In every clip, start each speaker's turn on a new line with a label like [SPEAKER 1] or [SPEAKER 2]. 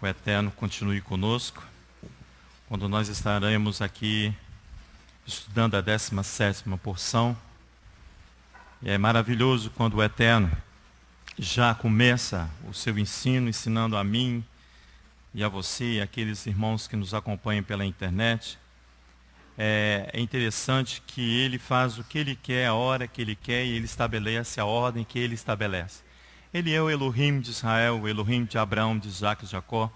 [SPEAKER 1] Eterno continue conosco, quando nós estaremos aqui estudando a 17ª porção. E é maravilhoso quando o Eterno já começa o seu ensino, ensinando a mim e a você e aqueles irmãos que nos acompanham pela internet. É interessante que Ele faz o que Ele quer, a hora que Ele quer, e Ele estabelece a ordem que Ele estabelece. Ele é o Elohim de Israel, o Elohim de Abraão, de Isaac e de Jacó.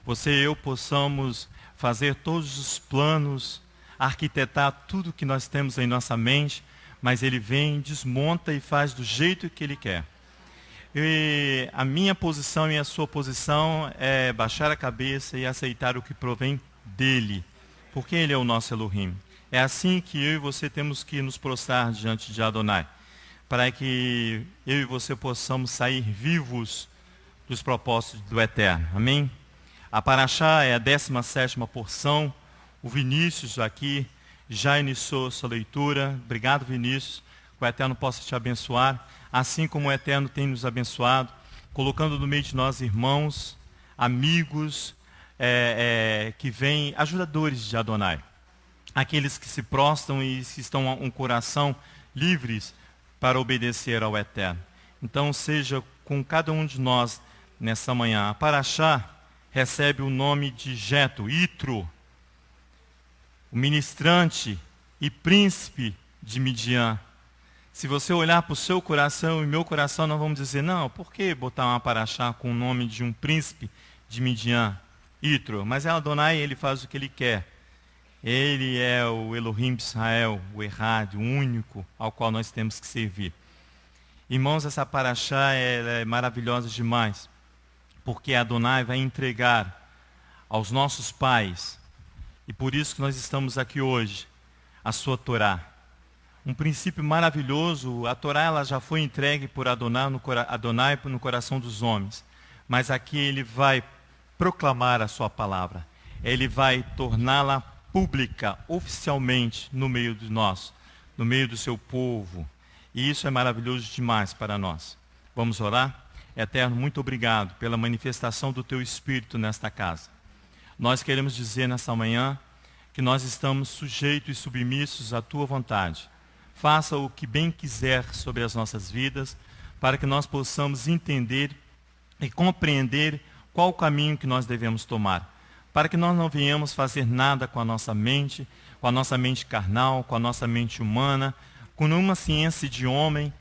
[SPEAKER 1] Você e eu possamos fazer todos os planos, arquitetar tudo que nós temos em nossa mente, mas Ele vem, desmonta e faz do jeito que Ele quer. E a minha posição e a sua posição é baixar a cabeça e aceitar o que provém dEle, porque Ele é o nosso Elohim. É assim que eu e você temos que nos prostrar diante de Adonai, para que eu e você possamos sair vivos dos propósitos do Eterno. Amém? A Paraxá é a 17ª porção. O Vinícius aqui já iniciou sua leitura. Obrigado, Vinícius. Que o Eterno possa te abençoar, assim como o Eterno tem nos abençoado, colocando no meio de nós irmãos, amigos, que vêm, ajudadores de Adonai. Aqueles que se prostram e que estão com um coração livres para obedecer ao Eterno. Então seja com cada um de nós nessa manhã. A Paraxá recebe o nome de Jetro, Itro, o ministrante e príncipe de Midian. Se você olhar para o seu coração e meu coração, nós vamos dizer, não, por que botar uma Paraxá com o nome de um príncipe de Midian? Itro, mas é Adonai, ele faz o que ele quer. Ele é o Elohim de Israel, o Errad, o único ao qual nós temos que servir. Irmãos, essa Paraxá é maravilhosa demais, porque Adonai vai entregar aos nossos pais, e por isso que nós estamos aqui hoje, a sua Torá. Um princípio maravilhoso, a Torá ela já foi entregue por Adonai no coração dos homens, mas aqui ele vai proclamar a sua palavra, ele vai torná-la pública, oficialmente, no meio de nós, no meio do seu povo. E isso é maravilhoso demais para nós. Vamos orar? Eterno, muito obrigado pela manifestação do Teu Espírito nesta casa. Nós queremos dizer nessa manhã que nós estamos sujeitos e submissos à Tua vontade. Faça o que bem quiser sobre as nossas vidas, para que nós possamos entender e compreender qual o caminho que nós devemos tomar, para que nós não venhamos fazer nada com a nossa mente carnal, com a nossa mente humana, com nenhuma ciência de homem,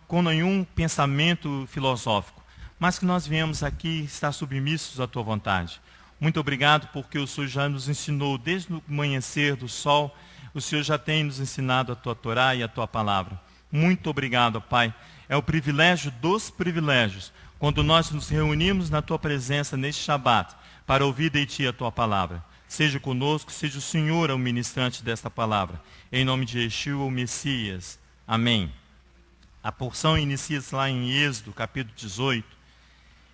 [SPEAKER 1] com nenhum pensamento filosófico, mas que nós venhamos aqui estar submissos à Tua vontade. Muito obrigado, porque o Senhor já nos ensinou desde o amanhecer do sol, o Senhor já tem nos ensinado a Tua Torá e a Tua palavra. Muito obrigado, Pai. É o privilégio dos privilégios, quando nós nos reunimos na Tua presença neste Shabat, para ouvir de Ti a Tua palavra. Seja conosco, seja o Senhor o ministrante desta palavra. Em nome de Yeshua, o Messias. Amém. A porção inicia-se lá em Êxodo, capítulo 18,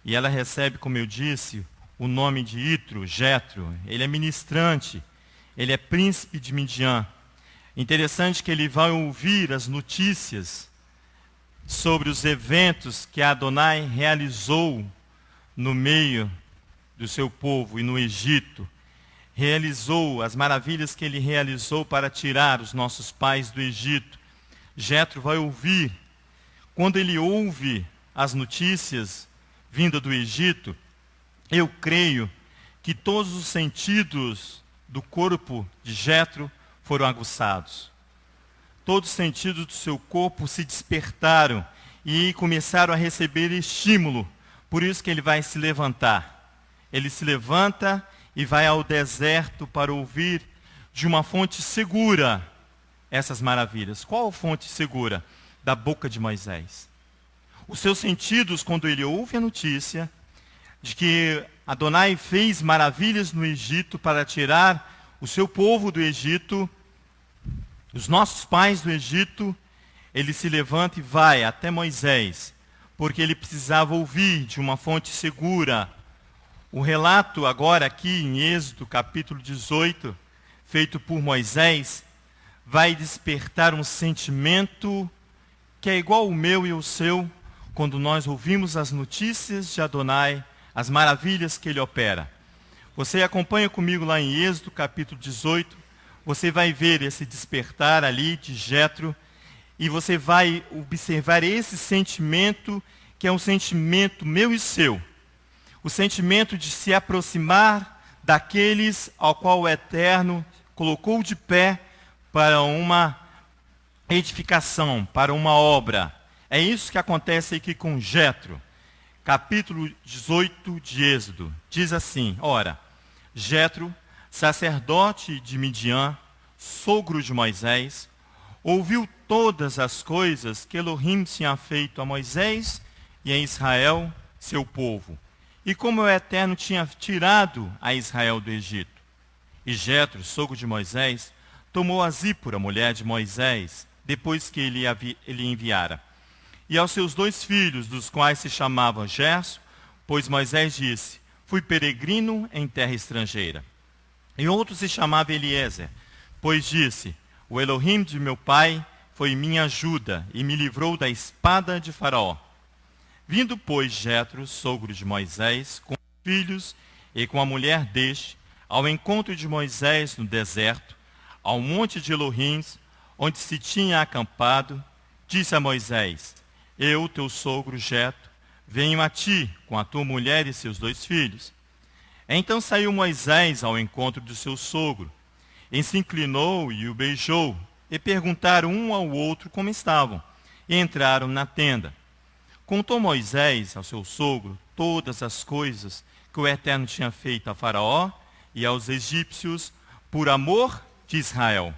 [SPEAKER 1] e ela recebe, como eu disse, o nome de Itro, Jetro. Ele é ministrante, ele é príncipe de Midian. Interessante que ele vai ouvir as notícias sobre os eventos que Adonai realizou no meio do seu povo e no Egito. Realizou as maravilhas que ele realizou para tirar os nossos pais do Egito. Jetro vai ouvir. Quando ele ouve as notícias vindas do Egito, eu creio que todos os sentidos do corpo de Jetro foram aguçados. Todos os sentidos do seu corpo se despertaram e começaram a receber estímulo. Por isso que ele vai se levantar. Ele se levanta e vai ao deserto para ouvir de uma fonte segura essas maravilhas. Qual a fonte segura? Da boca de Moisés. Os seus sentidos, quando ele ouve a notícia de que Adonai fez maravilhas no Egito para tirar o seu povo do Egito, os nossos pais do Egito, ele se levanta e vai até Moisés, porque ele precisava ouvir de uma fonte segura. O relato agora aqui em Êxodo, capítulo 18, feito por Moisés, vai despertar um sentimento que é igual ao meu e ao seu, quando nós ouvimos as notícias de Adonai as maravilhas que ele opera. Você acompanha comigo lá em Êxodo, capítulo 18, você vai ver esse despertar ali de Jétro, e você vai observar esse sentimento, que é um sentimento meu e seu. O sentimento de se aproximar daqueles ao qual o Eterno colocou de pé para uma edificação, para uma obra. É isso que acontece aqui com Jétro. Capítulo 18 de Êxodo. Diz assim, ora, Jétro, sacerdote de Midian, sogro de Moisés, ouviu todas as coisas que Elohim tinha feito a Moisés e a Israel, seu povo, e como o Eterno tinha tirado a Israel do Egito. E Jétro, sogro de Moisés, tomou a Zípora, mulher de Moisés, depois que ele enviara. E aos seus 2 filhos, dos quais se chamavam Gerso, pois Moisés disse, fui peregrino em terra estrangeira. E outro se chamava Eliezer, pois disse, o Elohim de meu pai foi minha ajuda e me livrou da espada de Faraó. Vindo, pois, Jétro, sogro de Moisés, com os filhos e com a mulher deste, ao encontro de Moisés no deserto, ao monte de Elohim, onde se tinha acampado, disse a Moisés, eu, teu sogro Jétro, venho a ti com a tua mulher e seus 2 filhos. Então saiu Moisés ao encontro do seu sogro, e se inclinou e o beijou, e perguntaram um ao outro como estavam, e entraram na tenda. Contou Moisés ao seu sogro todas as coisas que o Eterno tinha feito a Faraó e aos egípcios por amor de Israel.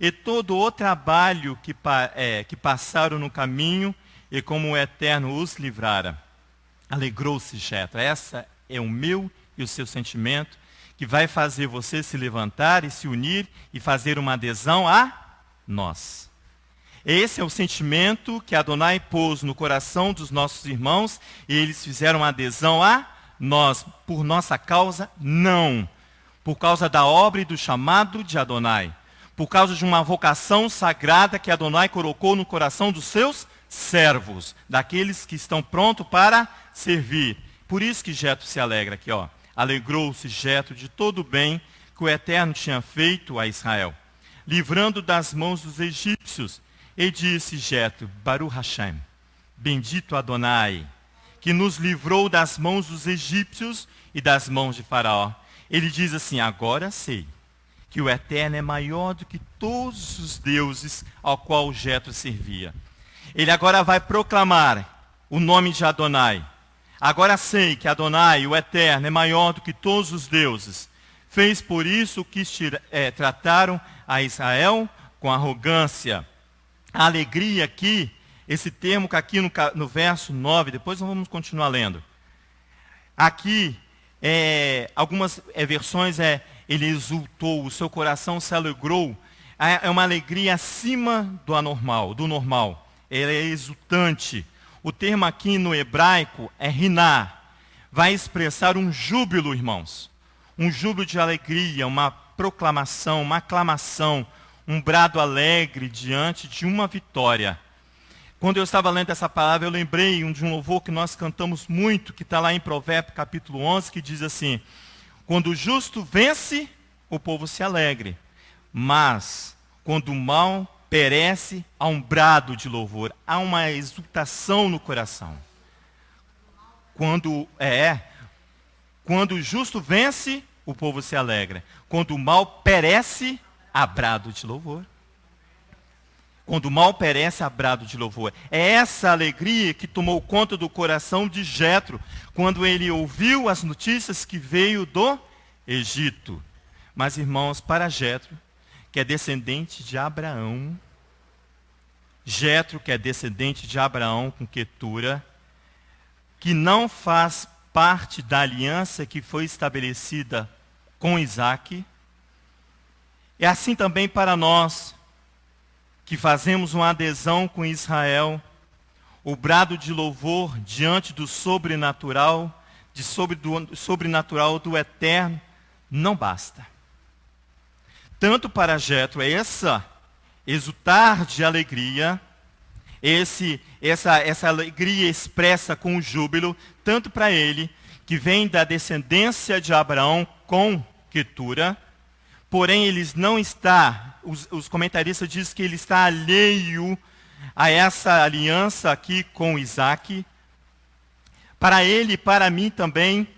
[SPEAKER 1] E todo o trabalho que passaram no caminho e como o Eterno os livrara. Alegrou-se Jétro. Essa é o meu e o seu sentimento que vai fazer você se levantar e se unir e fazer uma adesão a nós. Esse é o sentimento que Adonai pôs no coração dos nossos irmãos e eles fizeram uma adesão a nós. Por nossa causa, não. Por causa da obra e do chamado de Adonai. Por causa de uma vocação sagrada que Adonai colocou no coração dos seus servos. Daqueles que estão prontos para servir. Por isso que Jétro se alegra aqui, ó. Alegrou-se Jétro de todo o bem que o Eterno tinha feito a Israel, livrando das mãos dos egípcios. E disse Jétro, Baruch Hashem, bendito Adonai, que nos livrou das mãos dos egípcios e das mãos de Faraó. Ele diz assim, agora sei que o Eterno é maior do que todos os deuses ao qual Jétro servia. Ele agora vai proclamar o nome de Adonai. Agora sei que Adonai, o Eterno, é maior do que todos os deuses. Fez por isso que trataram a Israel com arrogância. A alegria aqui, esse termo que aqui no verso 9, depois nós vamos continuar lendo. Aqui, algumas versões ele exultou, o seu coração se alegrou. É uma alegria acima do normal. Ele é exultante. O termo aqui no hebraico é riná. Vai expressar um júbilo, irmãos. Um júbilo de alegria, uma proclamação, uma aclamação, um brado alegre diante de uma vitória. Quando eu estava lendo essa palavra, eu lembrei de um louvor que nós cantamos muito, que está lá em Provérbios capítulo 11, que diz assim, quando o justo vence, o povo se alegre, mas quando o mal perece, há um brado de louvor, há uma exultação no coração. Quando o justo vence, o povo se alegra. Quando o mal perece, há brado de louvor. Quando o mal perece, há brado de louvor. É essa alegria que tomou conta do coração de Jétro, quando ele ouviu as notícias que veio do Egito. Mas, irmãos, para Jétro, que é descendente de Abraão, Jétro, que é descendente de Abraão com Quetura, que não faz parte da aliança que foi estabelecida com Isaac, é assim também para nós, que fazemos uma adesão com Israel, o brado de louvor diante do sobrenatural, do sobrenatural do eterno, não basta. Tanto para Jétro, essa exultar de alegria, essa alegria expressa com o júbilo, tanto para ele, que vem da descendência de Abraão com Quetura, porém eles não está, os comentaristas dizem que ele está alheio a essa aliança aqui com Isaac. Para ele e para mim também,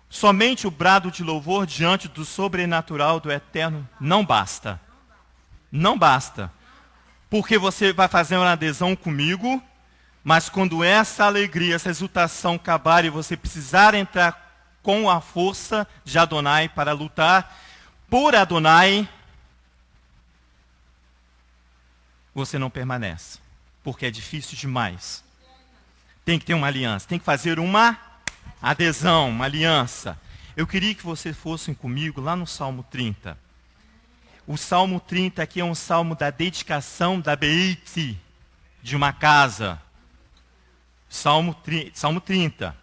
[SPEAKER 1] somente o brado de louvor diante do sobrenatural do Eterno não basta. Não basta. Porque você vai fazer uma adesão comigo, mas quando essa alegria, essa exultação acabar e você precisar entrar com a força de Adonai para lutar por Adonai, você não permanece, porque é difícil demais. Tem que ter uma aliança, tem que fazer uma adesão, uma aliança. Eu queria que vocês fossem comigo lá no Salmo 30. O Salmo 30 aqui é um salmo da dedicação da Beit, de uma casa. Salmo 30.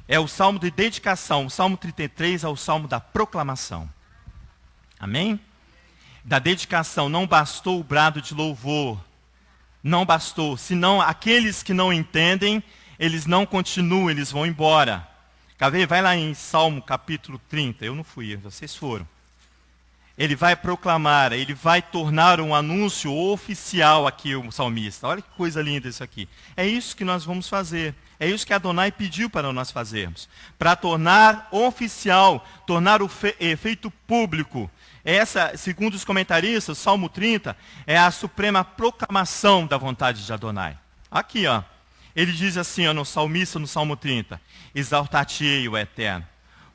[SPEAKER 1] É o salmo de dedicação. O Salmo 33 é o salmo da proclamação. Amém? Da dedicação. Não bastou o brado de louvor. Não bastou. Senão, aqueles que não entendem, eles não continuam, eles vão embora. Vai lá em Salmo capítulo 30. Eu não fui, vocês foram. Ele vai proclamar, ele vai tornar um anúncio oficial aqui, o salmista. Olha que coisa linda isso aqui. É isso que nós vamos fazer. É isso que Adonai pediu para nós fazermos. Para tornar oficial, tornar o efeito público. Essa, segundo os comentaristas, o Salmo 30 é a suprema proclamação da vontade de Adonai. Aqui, ó. Ele diz assim, ó, no salmista, no Salmo 30. Exaltar-te-ei, o Eterno.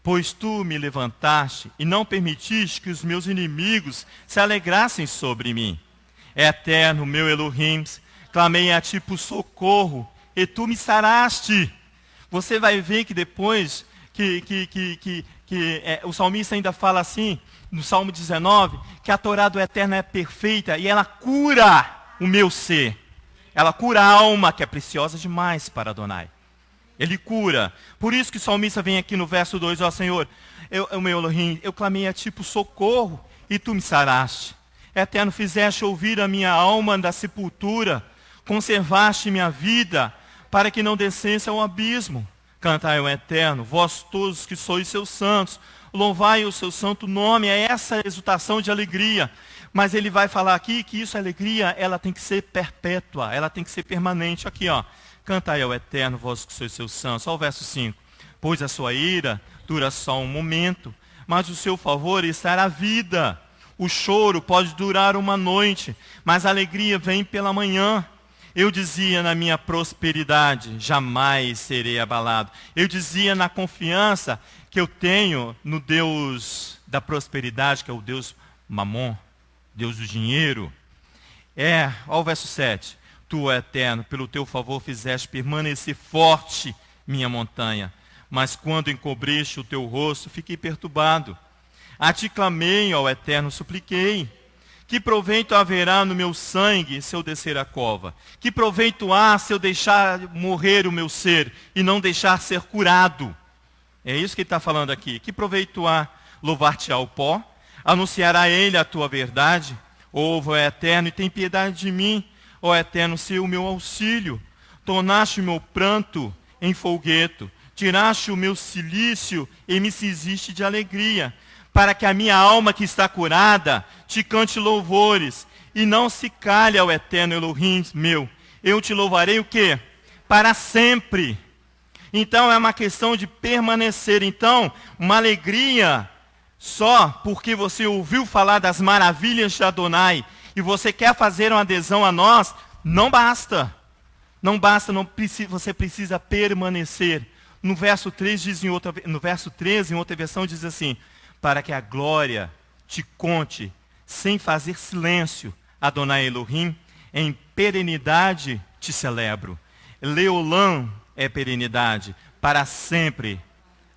[SPEAKER 1] Pois tu me levantaste e não permitiste que os meus inimigos se alegrassem sobre mim. Eterno, meu Elohim, clamei a ti por socorro e tu me saraste. Você vai ver que depois o salmista ainda fala assim, no Salmo 19, que a Torá do Eterno é perfeita e ela cura o meu ser. Ela cura a alma, que é preciosa demais para Adonai. Ele cura. Por isso que o salmista vem aqui no verso 2, ó Senhor, meu Elohim, eu clamei a ti por socorro e tu me saraste. Eterno, fizeste ouvir a minha alma da sepultura, conservaste minha vida, para que não descesse ao abismo. Cantai ao Eterno, vós todos que sois seus santos, louvai o seu santo nome. É essa exultação de alegria. Mas ele vai falar aqui que isso, a alegria, ela tem que ser perpétua, ela tem que ser permanente. Aqui, ó. Cantai ao Eterno, vós que sois seus santos. Olha o verso 5. Pois a sua ira dura só um momento, mas o seu favor estará a vida. O choro pode durar uma noite, mas a alegria vem pela manhã. Eu dizia na minha prosperidade, jamais serei abalado. Eu dizia na confiança que eu tenho no Deus da prosperidade, que é o Deus Mamon, Deus do dinheiro. Olha o verso 7. Tu, Eterno, pelo teu favor fizeste permanecer forte minha montanha. Mas quando encobriste o teu rosto, fiquei perturbado. A ti clamei, ó Eterno, supliquei. Que proveito haverá no meu sangue se eu descer a cova? Que proveito há se eu deixar morrer o meu ser e não deixar ser curado? É isso que ele está falando aqui. Que proveito há louvar-te ao pó? Anunciará a ele a tua verdade? Ouve, ó Eterno, e tem piedade de mim. Ó Eterno, se o meu auxílio, tornaste o meu pranto em folgueto, tiraste o meu cilício e me ciziste de alegria, para que a minha alma que está curada te cante louvores, e não se calhe ao Eterno Elohim meu. Eu te louvarei o quê? Para sempre. Então é uma questão de permanecer. Então, uma alegria só porque você ouviu falar das maravilhas de Adonai, e você quer fazer uma adesão a nós, não basta. Não basta, você precisa permanecer. No verso 13, em outra versão, diz assim, para que a glória te conte, sem fazer silêncio, Adonai Elohim, em perenidade te celebro. Leolam é perenidade, para sempre.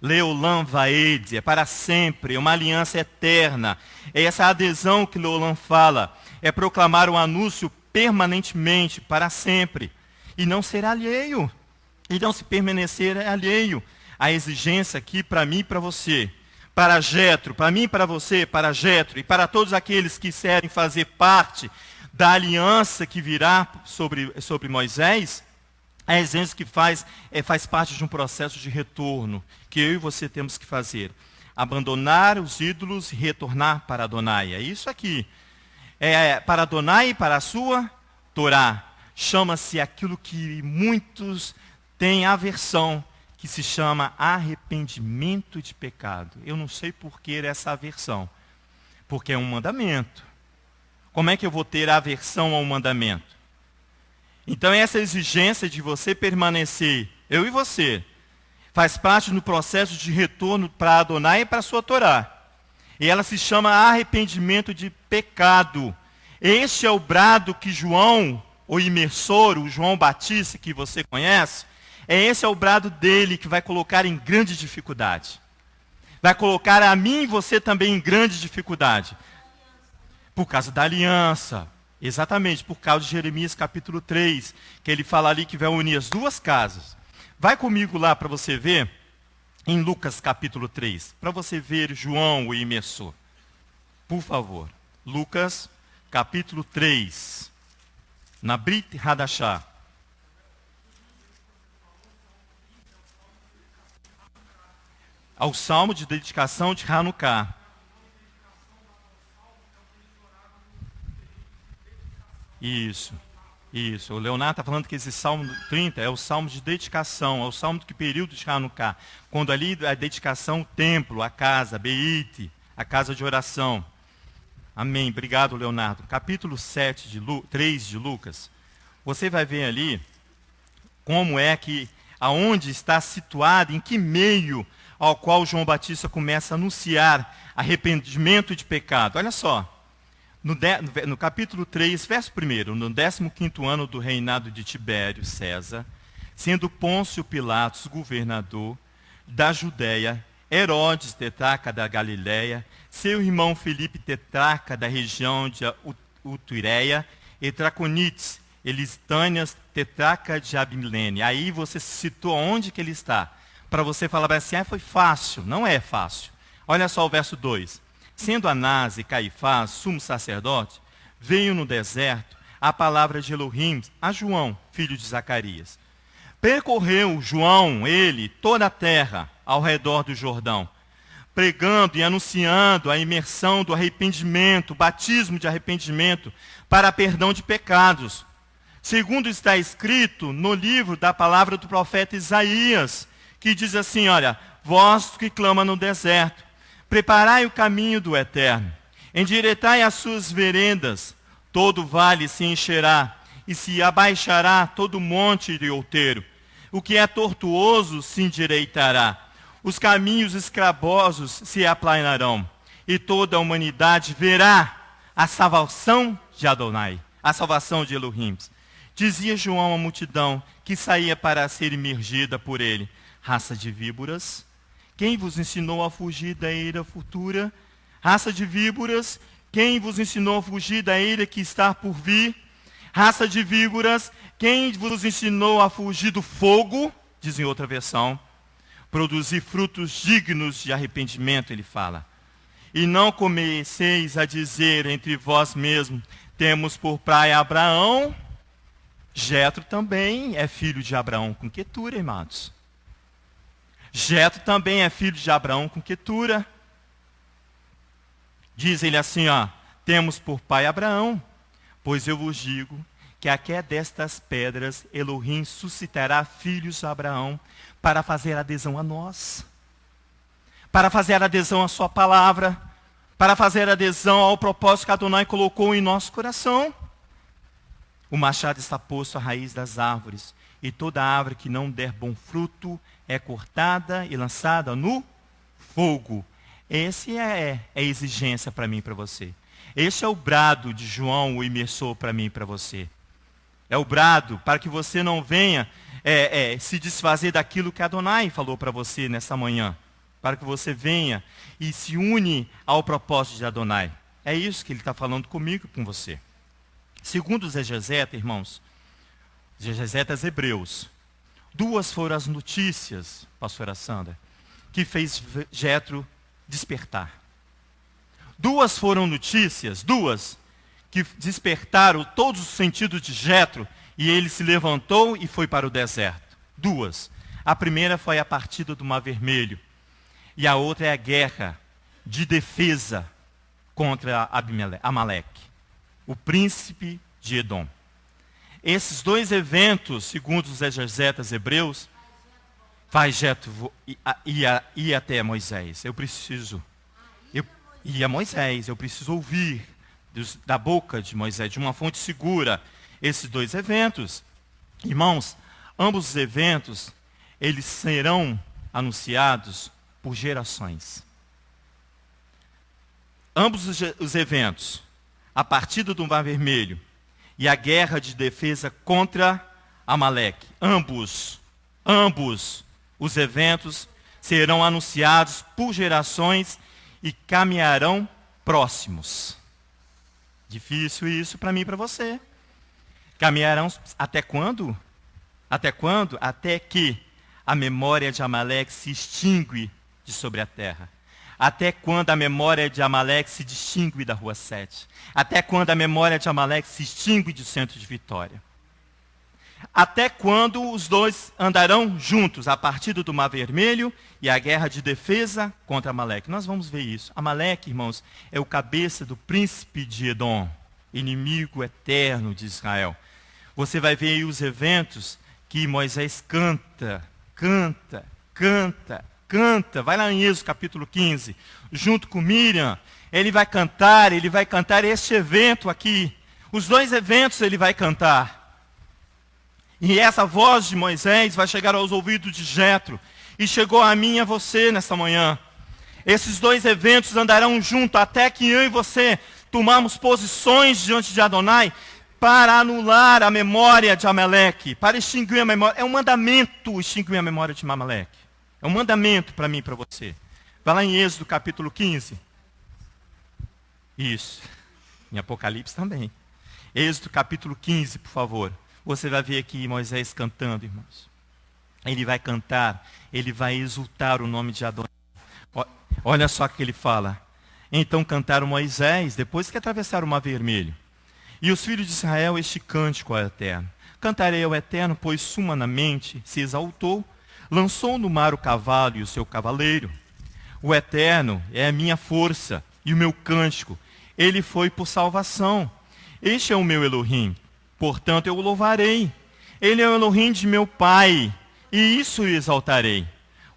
[SPEAKER 1] Leolam vaed, é para sempre, é uma aliança eterna. É essa adesão que Leolam fala, é proclamar um anúncio permanentemente, para sempre. E não ser alheio. E não se permanecer alheio. A exigência aqui para mim e para você, para Jetro, para mim e para você, para Jetro, e para todos aqueles que quiserem fazer parte da aliança que virá sobre Moisés, A exigência que faz parte de um processo de retorno, que eu e você temos que fazer. Abandonar os ídolos e retornar para Adonai. É isso aqui. É para Adonai e para a sua Torá. Chama-se aquilo que muitos têm aversão, que se chama arrependimento de pecado. Eu não sei por que essa aversão. Porque é um mandamento. Como é que eu vou ter aversão ao mandamento? Então essa exigência de você permanecer, eu e você, faz parte do processo de retorno para Adonai e para a sua Torá. E ela se chama arrependimento de pecado. Este é o brado que João, o imersor, o João Batista, que você conhece, esse é o brado dele que vai colocar em grande dificuldade. Vai colocar a mim e você também em grande dificuldade. Por causa da aliança. Exatamente, por causa de Jeremias capítulo 3, que ele fala ali que vai unir as duas casas. Vai comigo lá para você ver, em Lucas capítulo 3, para você ver João o imersor. Por favor, Lucas capítulo 3, na Brit Hadashah. Ao salmo de dedicação de Hanukkah. Isso. O Leonardo está falando que esse Salmo 30 é o Salmo de dedicação, é o Salmo do período de Hanukkah, quando ali a dedicação, o templo, a casa, Beit, a casa de oração. Amém. Obrigado, Leonardo. Capítulo 3 de Lucas. Você vai ver ali como é que, aonde está situado, em que meio ao qual João Batista começa a anunciar arrependimento de pecado. Olha só. No capítulo 3, verso 1, no 15º ano do reinado de Tibério César, sendo Pôncio Pilatos governador da Judéia, Herodes, tetrarca da Galiléia, seu irmão Filipe, tetrarca da região de Utureia, e Traconites, Elistânias, tetrarca de Abilene. Aí você citou onde que ele está, para você falar assim, foi fácil. Não é fácil. Olha só o verso 2. Sendo Anás e Caifás, sumo sacerdote, veio no deserto a palavra de Elohim a João, filho de Zacarias. Percorreu João, ele, toda a terra ao redor do Jordão, pregando e anunciando a imersão do arrependimento, o batismo de arrependimento para perdão de pecados. Segundo está escrito no livro da palavra do profeta Isaías, que diz assim, olha, vós que clama no deserto, preparai o caminho do Eterno, endireitai as suas veredas, todo vale se encherá, e se abaixará todo monte de outeiro. O que é tortuoso se endireitará, os caminhos escrabosos se aplanarão, e toda a humanidade verá a salvação de Adonai, a salvação de Elohim. Dizia João à multidão que saía para ser imergida por ele, raça de víboras, quem vos ensinou a fugir da ira futura? Raça de víboras, quem vos ensinou a fugir da ira que está por vir? Raça de víboras, quem vos ensinou a fugir do fogo? Diz em outra versão. Produzir frutos dignos de arrependimento, ele fala. E não comeceis a dizer entre vós mesmos, temos por pai Abraão. Jetro também é filho de Abraão com Quetura, irmãos. Jetro também é filho de Abraão com Quetura. Diz ele assim, temos por pai Abraão, pois eu vos digo que até destas pedras Elohim suscitará filhos a Abraão para fazer adesão a nós, para fazer adesão à sua palavra, para fazer adesão ao propósito que Adonai colocou em nosso coração. O machado está posto à raiz das árvores, e toda árvore que não der bom fruto é cortada e lançada no fogo. Esse é a exigência para mim e para você. Esse é o brado de João, o imersor, para mim e para você. É o brado para que você não venha se desfazer daquilo que Adonai falou para você nessa manhã. Para que você venha e se une ao propósito de Adonai. É isso que ele está falando comigo e com você. Segundo os exegetas, irmãos, os exegetas hebreus, duas foram as notícias, pastora Sandra, que fez Jetro despertar. Duas foram notícias, que despertaram todos os sentidos de Jetro, E ele se levantou e foi para o deserto. Duas. A primeira foi a partida do Mar Vermelho. E a outra é a guerra de defesa contra Amaleque, o príncipe de Edom. Esses dois eventos, segundo os exegetas hebreus, faz Jetro ir até Moisés. Eu preciso ouvir da boca de Moisés, de uma fonte segura, esses dois eventos. Irmãos, ambos os eventos, eles serão anunciados por gerações. Ambos os eventos, a partida do Mar Vermelho e a guerra de defesa contra Amaleque, ambos os eventos serão anunciados por gerações e caminharão próximos. Difícil isso para mim e para você. Caminharão até quando? Até quando? Até que a memória de Amaleque se extingue de sobre a terra. Até quando a memória de Amaleque se distingue da Rua 7. Até quando a memória de Amaleque se extingue do centro de Vitória. Até quando os dois andarão juntos, a partida do Mar Vermelho e a guerra de defesa contra Amaleque. Nós vamos ver isso. Amaleque, irmãos, é o cabeça do príncipe de Edom, inimigo eterno de Israel. Você vai ver aí os eventos que Moisés canta. Vai lá em Êxodo capítulo 15, junto com Miriam. Ele vai cantar este evento aqui. Os dois eventos ele vai cantar. E essa voz de Moisés vai chegar aos ouvidos de Jetro. E chegou a mim e a você nesta manhã. Esses dois eventos andarão juntos até que eu e você tomamos posições diante de Adonai para anular a memória de Amaleque, para extinguir a memória. É um mandamento extinguir a memória de Amaleque. É um mandamento para mim e para você. Vai lá em Êxodo capítulo 15. Isso. Em Apocalipse também. Êxodo capítulo 15, por favor. Você vai ver aqui Moisés cantando, irmãos. Ele vai cantar, ele vai exultar o nome de Adonai. Olha só o que ele fala. Então cantaram Moisés, depois que atravessaram o Mar Vermelho. E os filhos de Israel este cântico ao Eterno. Cantarei ao Eterno, pois sumanamente se exaltou, lançou no mar o cavalo e o seu cavaleiro. O Eterno é a minha força e o meu cântico. Ele foi por salvação. Este é o meu Elohim. Portanto, eu o louvarei. Ele é o Elohim de meu pai, e isso o exaltarei.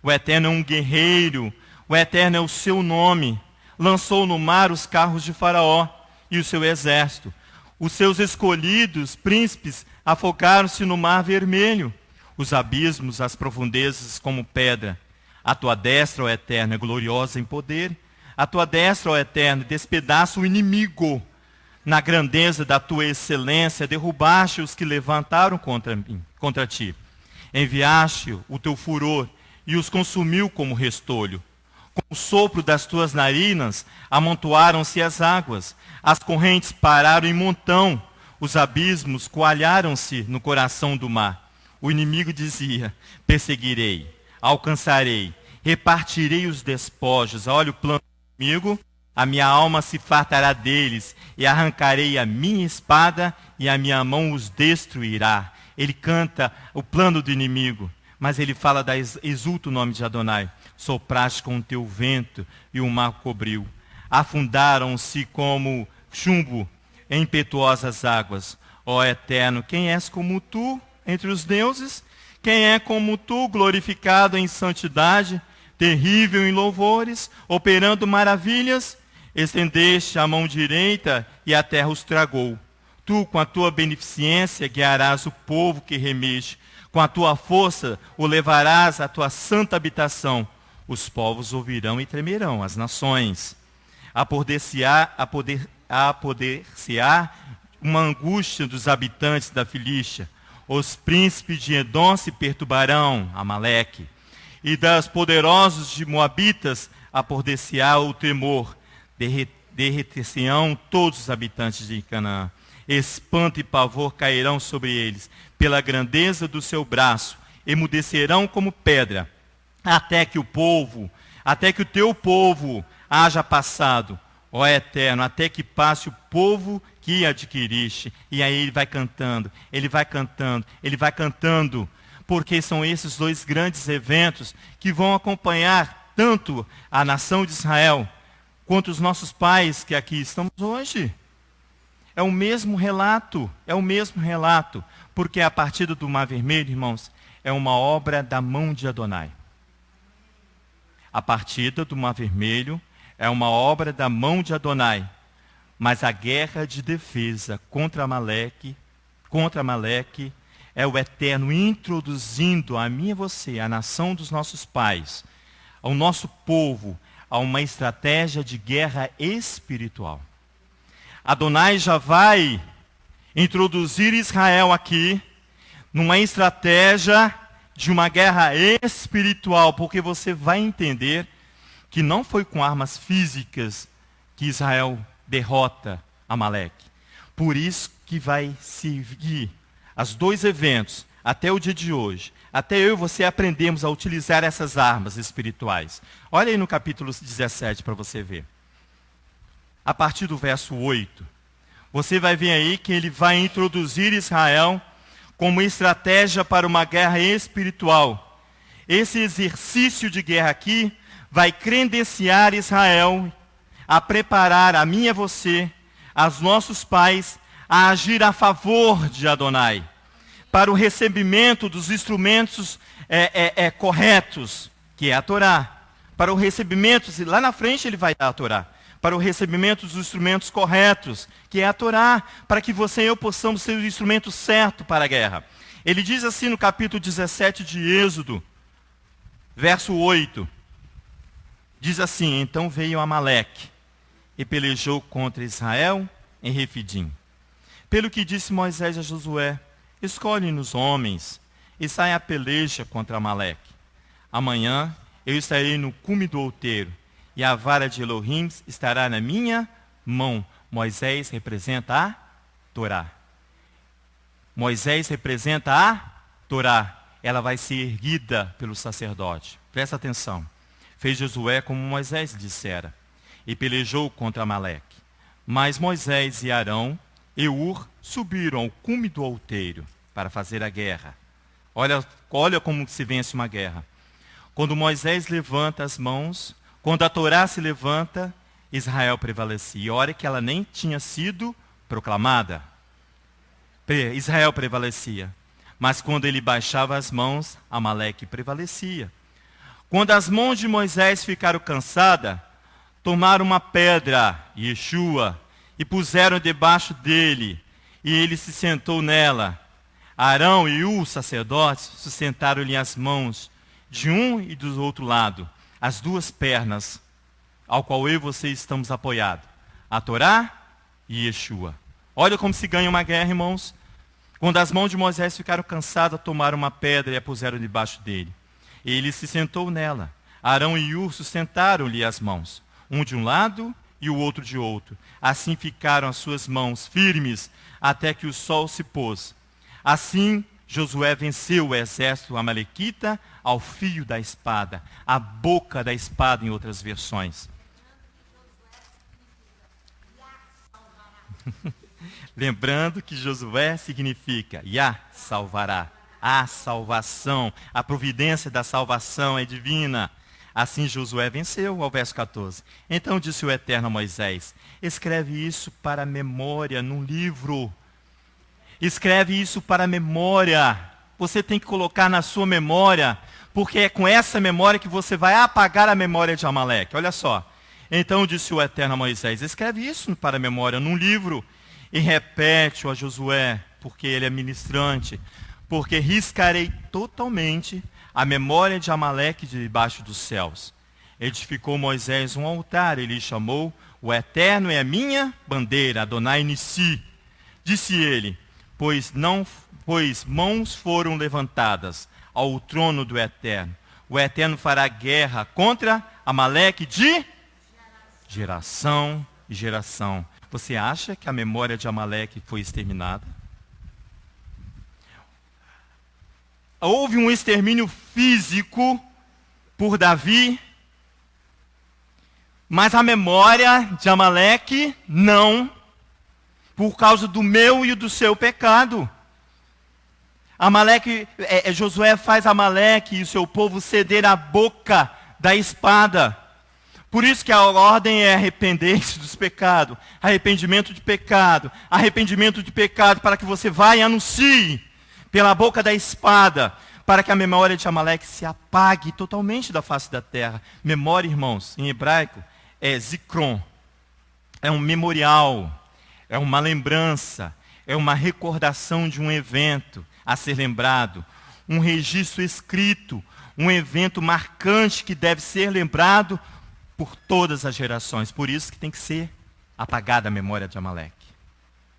[SPEAKER 1] O Eterno é um guerreiro, o Eterno é o seu nome. Lançou no mar os carros de Faraó e o seu exército. Os seus escolhidos príncipes afogaram-se no Mar Vermelho. Os abismos, as profundezas como pedra. A tua destra, ó Eterno, é gloriosa em poder. A tua destra, ó Eterno, despedaça o inimigo. Na grandeza da tua excelência, derrubaste os que levantaram contra ti. Enviaste o teu furor e os consumiu como restolho. Com o sopro das tuas narinas, amontoaram-se as águas. As correntes pararam em montão. Os abismos coalharam-se no coração do mar. O inimigo dizia, perseguirei, alcançarei, repartirei os despojos. Olha o plano do inimigo. A minha alma se fartará deles, e arrancarei a minha espada, e a minha mão os destruirá. Ele canta o plano do inimigo, mas ele fala exulta o nome de Adonai. Sopraste com o teu vento, e o mar cobriu. Afundaram-se como chumbo em impetuosas águas. Ó Eterno, quem és como tu entre os deuses? Quem é como tu, glorificado em santidade, terrível em louvores, operando maravilhas? Estendeste a mão direita e a terra os tragou. Tu, com a tua beneficência, guiarás o povo que remexe. Com a tua força, o levarás à tua santa habitação. Os povos ouvirão e tremerão, as nações. Apoder-se-á uma angústia dos habitantes da Filístia. Os príncipes de Edom se perturbarão, Amaleque. E das poderosos de Moabitas, apoder-se-á o temor. Derreter-se-ão todos os habitantes de Canaã. Espanto e pavor cairão sobre eles, pela grandeza do seu braço, emudecerão como pedra, até que o teu povo haja passado, ó Eterno, até que passe o povo que adquiriste. E aí ele vai cantando, ele vai cantando, ele vai cantando, porque são esses dois grandes eventos que vão acompanhar tanto a nação de Israel, quanto os nossos pais que aqui estamos hoje. É o mesmo relato, porque a partida do Mar Vermelho, irmãos, é uma obra da mão de Adonai. A partida do Mar Vermelho é uma obra da mão de Adonai. Mas a guerra de defesa contra Amaleque é o Eterno introduzindo a mim e você, a nação dos nossos pais, ao nosso povo, a uma estratégia de guerra espiritual. Adonai já vai introduzir Israel aqui numa estratégia de uma guerra espiritual, porque você vai entender que não foi com armas físicas que Israel derrota Amaleque. Por isso que vai seguir os dois eventos até o dia de hoje. Até eu e você aprendemos a utilizar essas armas espirituais. Olha aí no capítulo 17 para você ver. A partir do verso 8, você vai ver aí que ele vai introduzir Israel como estratégia para uma guerra espiritual. Esse exercício de guerra aqui vai credenciar Israel a preparar a mim e a você, aos nossos pais, a agir a favor de Adonai, para o recebimento dos instrumentos corretos, que é a Torá. Para o recebimento, lá na frente ele vai dar a Torá. Para o recebimento dos instrumentos corretos, que é a Torá, para que você e eu possamos ser o instrumento certo para a guerra. Ele diz assim no capítulo 17 de Êxodo, verso 8, diz assim: então veio Amaleque e pelejou contra Israel em Refidim. Pelo que disse Moisés a Josué: escolhe-nos homens e sai a peleja contra Amaleque. Amanhã eu estarei no cume do outeiro, e a vara de Elohim estará na minha mão. Moisés representa a Torá. Moisés representa a Torá. Ela vai ser erguida pelo sacerdote. Presta atenção. Fez Josué como Moisés dissera, e pelejou contra Amaleque. Mas Moisés e Arão e Ur subiram ao cume do outeiro para fazer a guerra. Olha como se vence uma guerra. Quando Moisés levanta as mãos, quando a Torá se levanta, Israel prevalecia. E olha que ela nem tinha sido proclamada. Israel prevalecia. Mas quando ele baixava as mãos, Amaleque prevalecia. Quando as mãos de Moisés ficaram cansadas, tomaram uma pedra, Yeshua, e puseram debaixo dele, e ele se sentou nela. Arão e os sacerdotes sustentaram-lhe as mãos, de um e do outro lado, as duas pernas, ao qual eu e você estamos apoiados, a Torá e Yeshua. Olha como se ganha uma guerra, irmãos. Quando as mãos de Moisés ficaram cansadas, tomaram uma pedra e a puseram debaixo dele. Ele se sentou nela. Arão e Ur sustentaram-lhe as mãos, um de um lado e o outro de outro. Assim ficaram as suas mãos firmes até que o sol se pôs. Assim Josué venceu o exército amalequita ao fio da espada, a boca da espada em outras versões. Lembrando que Josué significa Yah salvará, a salvação, a providência da salvação é divina. Assim Josué venceu, ao verso 14. Então disse o Eterno a Moisés: escreve isso para a memória num livro. Escreve isso para a memória. Você tem que colocar na sua memória, porque é com essa memória que você vai apagar a memória de Amaleque. Olha só. Então disse o Eterno a Moisés: escreve isso para a memória num livro e repete-o a Josué, porque ele é ministrante, porque riscarei totalmente a memória de Amaleque debaixo dos céus. Edificou Moisés um altar, ele chamou: o Eterno é a minha bandeira, Adonai Nissi. Disse ele: pois mãos foram levantadas ao trono do Eterno. O Eterno fará guerra contra Amaleque de geração e geração. Você acha que a memória de Amaleque foi exterminada? Houve um extermínio físico por Davi, mas a memória de Amaleque não. por causa do meu e do seu pecado. Josué faz Amaleque e o seu povo ceder a boca da espada. Por isso que a ordem é arrepender-se dos pecados, arrependimento de pecado para que você vá e anuncie pela boca da espada, para que a memória de Amaleque se apague totalmente da face da terra. Memória, irmãos, em hebraico é zikron, é um memorial, é uma lembrança, é uma recordação de um evento a ser lembrado, um registro escrito, um evento marcante que deve ser lembrado por todas as gerações. Por isso que tem que ser apagada a memória de Amaleque.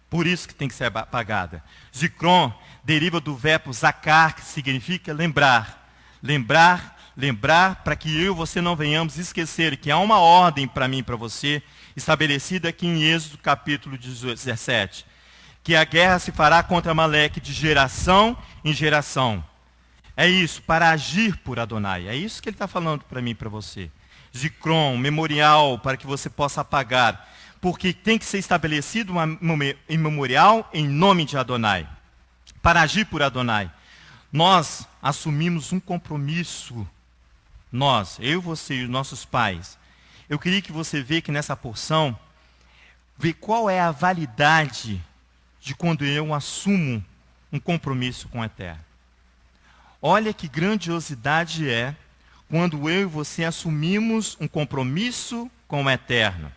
[SPEAKER 1] Por isso que tem que ser apagada. Zikron deriva do verbo zakar, que significa lembrar. Lembrar para que eu e você não venhamos esquecer que há uma ordem para mim e para você, estabelecida aqui em Êxodo capítulo 17. Que a guerra se fará contra Amaleque de geração em geração. É isso, para agir por Adonai. É isso que ele está falando para mim e para você. Zikron, memorial, para que você possa apagar. Porque tem que ser estabelecido um memorial em nome de Adonai. Para agir por Adonai. Nós assumimos um compromisso. Nós, eu, você e os nossos pais. Eu queria que você veja que nessa porção, vê qual é a validade de quando eu assumo um compromisso com o Eterno. Olha que grandiosidade é quando eu e você assumimos um compromisso com o Eterno,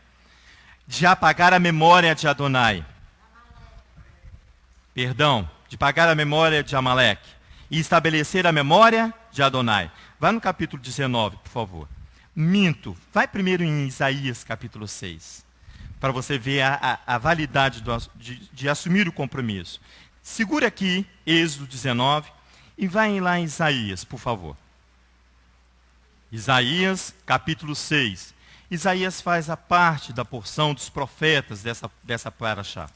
[SPEAKER 1] de apagar a memória de Adonai. De apagar a memória de Amaleque e estabelecer a memória de Adonai. Vai no capítulo 19, por favor. Vai primeiro em Isaías, capítulo 6. Para você ver a validade de assumir o compromisso. Segura aqui, Êxodo 19, e vai lá em Isaías, por favor. Isaías, capítulo 6. Isaías faz a parte da porção dos profetas dessa paraxá.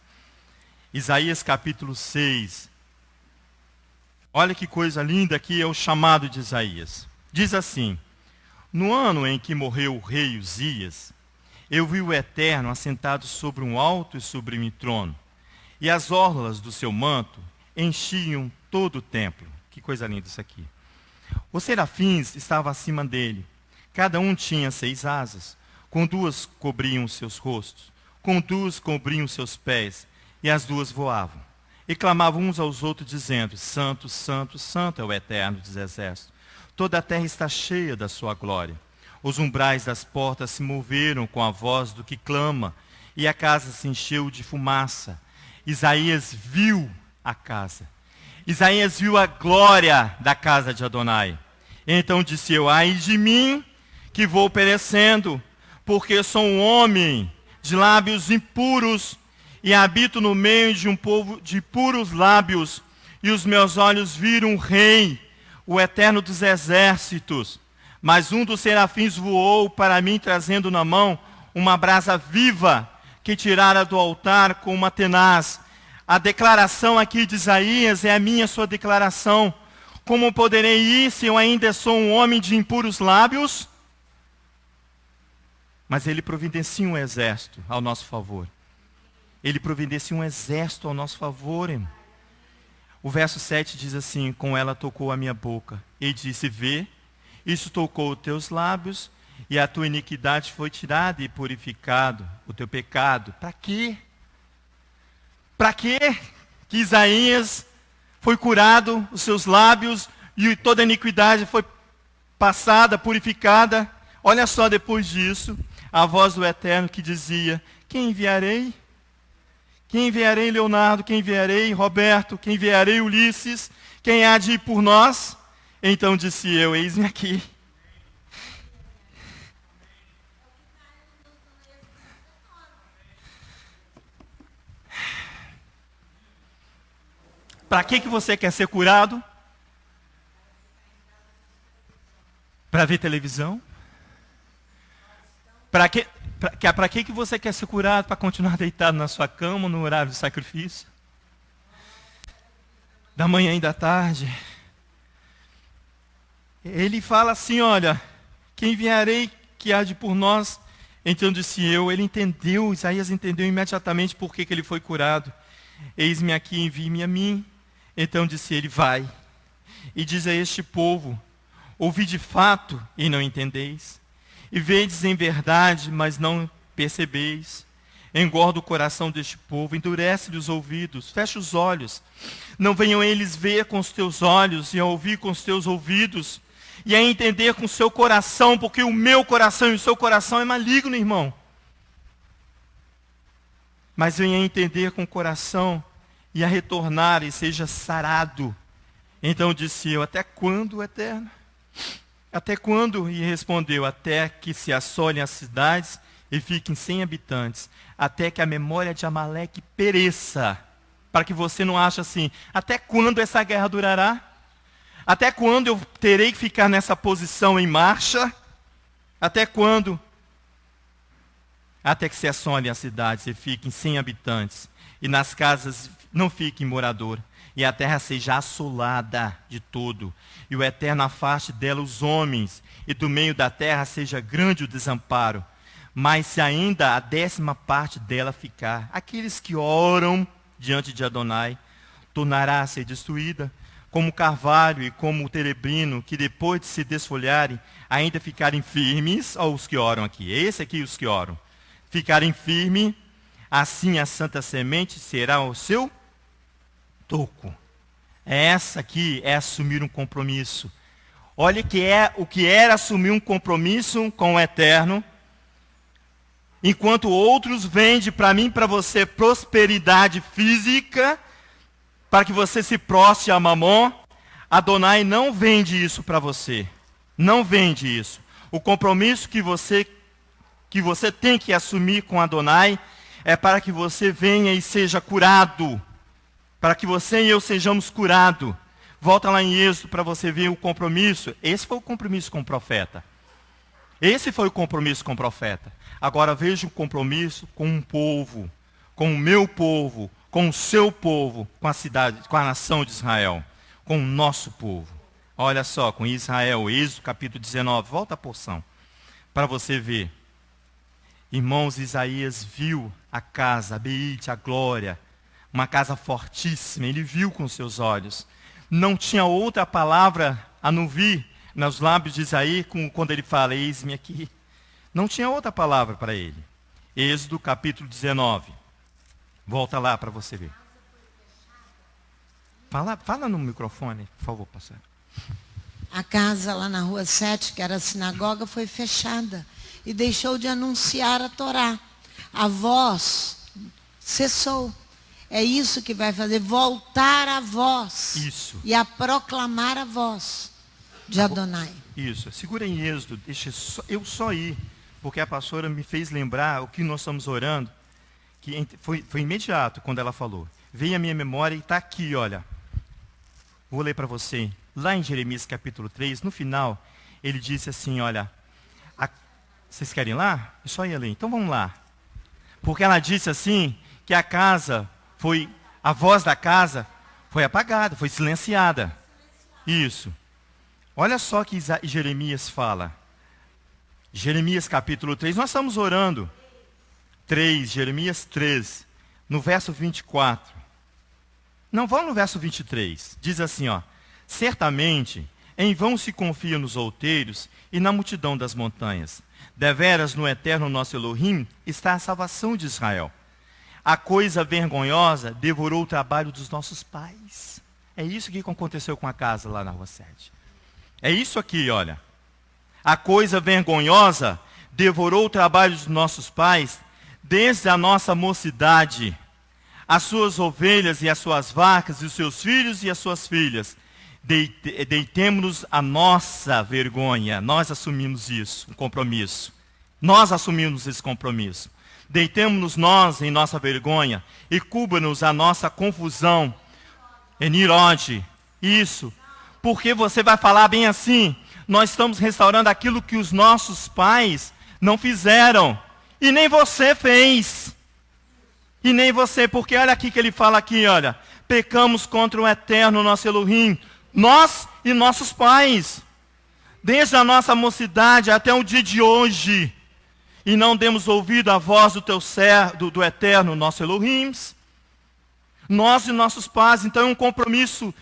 [SPEAKER 1] Isaías, capítulo 6. Olha que coisa linda aqui é o chamado de Isaías. Diz assim: no ano em que morreu o rei Uzias, eu vi o Eterno assentado sobre um alto e sublime trono, e as orlas do seu manto enchiam todo o templo. Que coisa linda isso aqui. Os serafins estavam acima dele. Cada um tinha 6 asas. Com 2 cobriam os seus rostos, com 2 cobriam os seus pés, e as 2 voavam. E clamavam uns aos outros, dizendo: Santo, Santo, Santo é o Eterno dos exércitos. Toda a terra está cheia da sua glória. Os umbrais das portas se moveram com a voz do que clama, e a casa se encheu de fumaça. Isaías viu a casa. Isaías viu a glória da casa de Adonai. Então disse eu: ai de mim, que vou perecendo, porque sou um homem de lábios impuros, e habito no meio de um povo de puros lábios, e os meus olhos viram o Rei, o Eterno dos exércitos. Mas um dos serafins voou para mim, trazendo na mão uma brasa viva, que tirara do altar com uma tenaz. A declaração aqui de Isaías é a minha, sua declaração. Como poderei ir se eu ainda sou um homem de impuros lábios? Mas ele providencia um exército ao nosso favor. Ele providencia um exército ao nosso favor, irmão. O verso 7 diz assim: com ela tocou a minha boca, e disse: vê, isso tocou os teus lábios, e a tua iniquidade foi tirada e purificado o teu pecado. Para quê? Para quê que Isaías foi curado, os seus lábios, e toda a iniquidade foi passada, purificada? Olha só, depois disso, a voz do Eterno que dizia: quem enviarei? Quem enviarei, Leonardo? Quem enviarei, Roberto? Quem enviarei, Ulisses? Quem há de ir por nós? Então disse eu: eis-me aqui. Para que você quer ser curado? Para ver televisão? Para que você quer ser curado? Para continuar deitado na sua cama no horário de sacrifício? Da manhã e da tarde? Ele fala assim: olha, quem enviarei que há de por nós? Então disse eu, ele entendeu, Isaías entendeu imediatamente por que ele foi curado. Eis-me aqui, envie-me a mim. Então disse ele, vai, e diz a este povo, ouvi de fato e não entendeis, e vedes em verdade, mas não percebeis. Engorda o coração deste povo, endurece-lhe os ouvidos, fecha os olhos. Não venham eles ver com os teus olhos, e a ouvir com os teus ouvidos, e a entender com o seu coração, porque o meu coração e o seu coração é maligno, irmão. Mas venha a entender com o coração, e a retornar, e seja sarado. Então disse eu, até quando, Eterno? Até quando? E respondeu, até que se assolem as cidades e fiquem sem habitantes, até que a memória de Amaleque pereça. Para que você não ache assim, até quando essa guerra durará? Até quando eu terei que ficar nessa posição em marcha? Até quando? Até que se assolem as cidades e fiquem sem habitantes, e nas casas não fiquem morador, e a terra seja assolada de todo, e o Eterno afaste dela os homens, e do meio da terra seja grande o desamparo. Mas se ainda a 10ª parte dela ficar, aqueles que oram diante de Adonai, tornará a ser destruída, como o carvalho e como o terebrino, que depois de se desfolharem, ainda ficarem firmes. Olha os que oram aqui, esse aqui os que oram. Ficarem firmes, assim a santa semente será o seu toco. Essa aqui é assumir um compromisso. Olha o que era assumir um compromisso com o Eterno. Enquanto outros vendem para mim e para você prosperidade física, para que você se prostre a Mamon, Adonai não vende isso para você. Não vende isso. O compromisso que você tem que assumir com Adonai é para que você venha e seja curado. Para que você e eu sejamos curados. Volta lá em Êxodo para você ver o compromisso. Esse foi o compromisso com o profeta. Esse foi o compromisso com o profeta. Agora veja o compromisso com um povo, com o meu povo, com o seu povo, com a cidade, com a nação de Israel, com o nosso povo. Olha só, com Israel, Êxodo capítulo 19, volta a porção, para você ver. Irmãos, Isaías viu a casa, a Beite, a glória, uma casa fortíssima, ele viu com seus olhos. Não tinha outra palavra a não vir nos lábios de Isaías quando ele fala, eis-me aqui. Não tinha outra palavra para ele. Êxodo capítulo 19. Volta lá para você ver. Fala no microfone, por favor, pastor.
[SPEAKER 2] A casa lá na rua 7, que era a sinagoga, foi fechada. E deixou de anunciar a Torá. A voz cessou. É isso que vai fazer, voltar a voz.
[SPEAKER 1] Isso.
[SPEAKER 2] E a proclamar a voz de Adonai.
[SPEAKER 1] Isso. Segura em Êxodo, deixa eu só ir. Porque a pastora me fez lembrar o que nós estamos orando. Que foi imediato quando ela falou. Veio a minha memória e está aqui, olha. Vou ler para você. Lá em Jeremias capítulo 3, no final, ele disse assim, olha. Vocês querem ir lá? Eu só ia ler. Então vamos lá. Porque ela disse assim, que a voz da casa foi apagada, foi silenciada. Isso. Olha só que Jeremias fala. Jeremias capítulo 3, nós estamos orando. 3, Jeremias 3, no verso 24. Não, vamos no verso 23. Diz assim, ó. Certamente, em vão se confia nos outeiros e na multidão das montanhas. Deveras no eterno nosso Elohim está a salvação de Israel. A coisa vergonhosa devorou o trabalho dos nossos pais. É isso que aconteceu com a casa lá na rua 7. É isso aqui, olha. A coisa vergonhosa devorou o trabalho dos nossos pais desde a nossa mocidade. As suas ovelhas e as suas vacas, e os seus filhos e as suas filhas. Deitemos-nos a nossa vergonha. Nós assumimos isso, um compromisso. Nós assumimos esse compromisso. Deitemos-nos nós em nossa vergonha e cubra-nos a nossa confusão. Enirode, isso. Porque você vai falar bem assim, nós estamos restaurando aquilo que os nossos pais não fizeram. E nem você fez. E nem você, porque olha aqui que ele fala aqui, olha. Pecamos contra o eterno nosso Elohim. Nós e nossos pais. Desde a nossa mocidade até o dia de hoje. e não demos ouvido à voz do teu do Eterno, nosso Elohim. Nós e nossos pais, então é um compromisso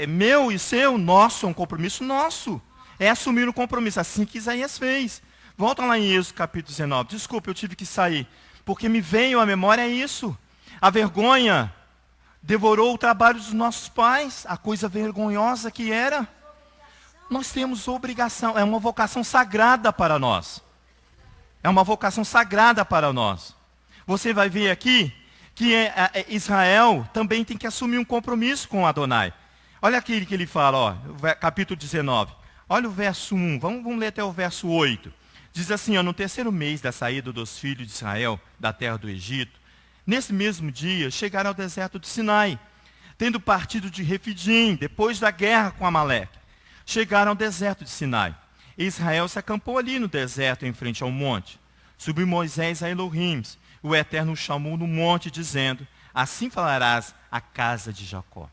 [SPEAKER 1] meu e seu, nosso, é um compromisso nosso. É assumir um compromisso, assim que Isaías fez. Volta lá em Êxodo capítulo 19. Desculpa, eu tive que sair, porque me veio à memória isso. A vergonha devorou o trabalho dos nossos pais, a coisa vergonhosa que era. Nós temos obrigação, é uma vocação sagrada para nós. É uma vocação sagrada para nós. Você vai ver aqui que Israel também tem que assumir um compromisso com Adonai. Olha aqui que ele fala, ó, capítulo 19. Olha o verso 1, vamos ler até o verso 8. Diz assim, ó, no terceiro mês da saída dos filhos de Israel da terra do Egito, nesse mesmo dia chegaram ao deserto de Sinai, tendo partido de Refidim, depois da guerra com Amaleque. Chegaram ao deserto de Sinai. E Israel se acampou ali no deserto, em frente ao monte. Subiu Moisés a Elohim. O Eterno o chamou no monte, dizendo, assim falarás à casa de Jacó,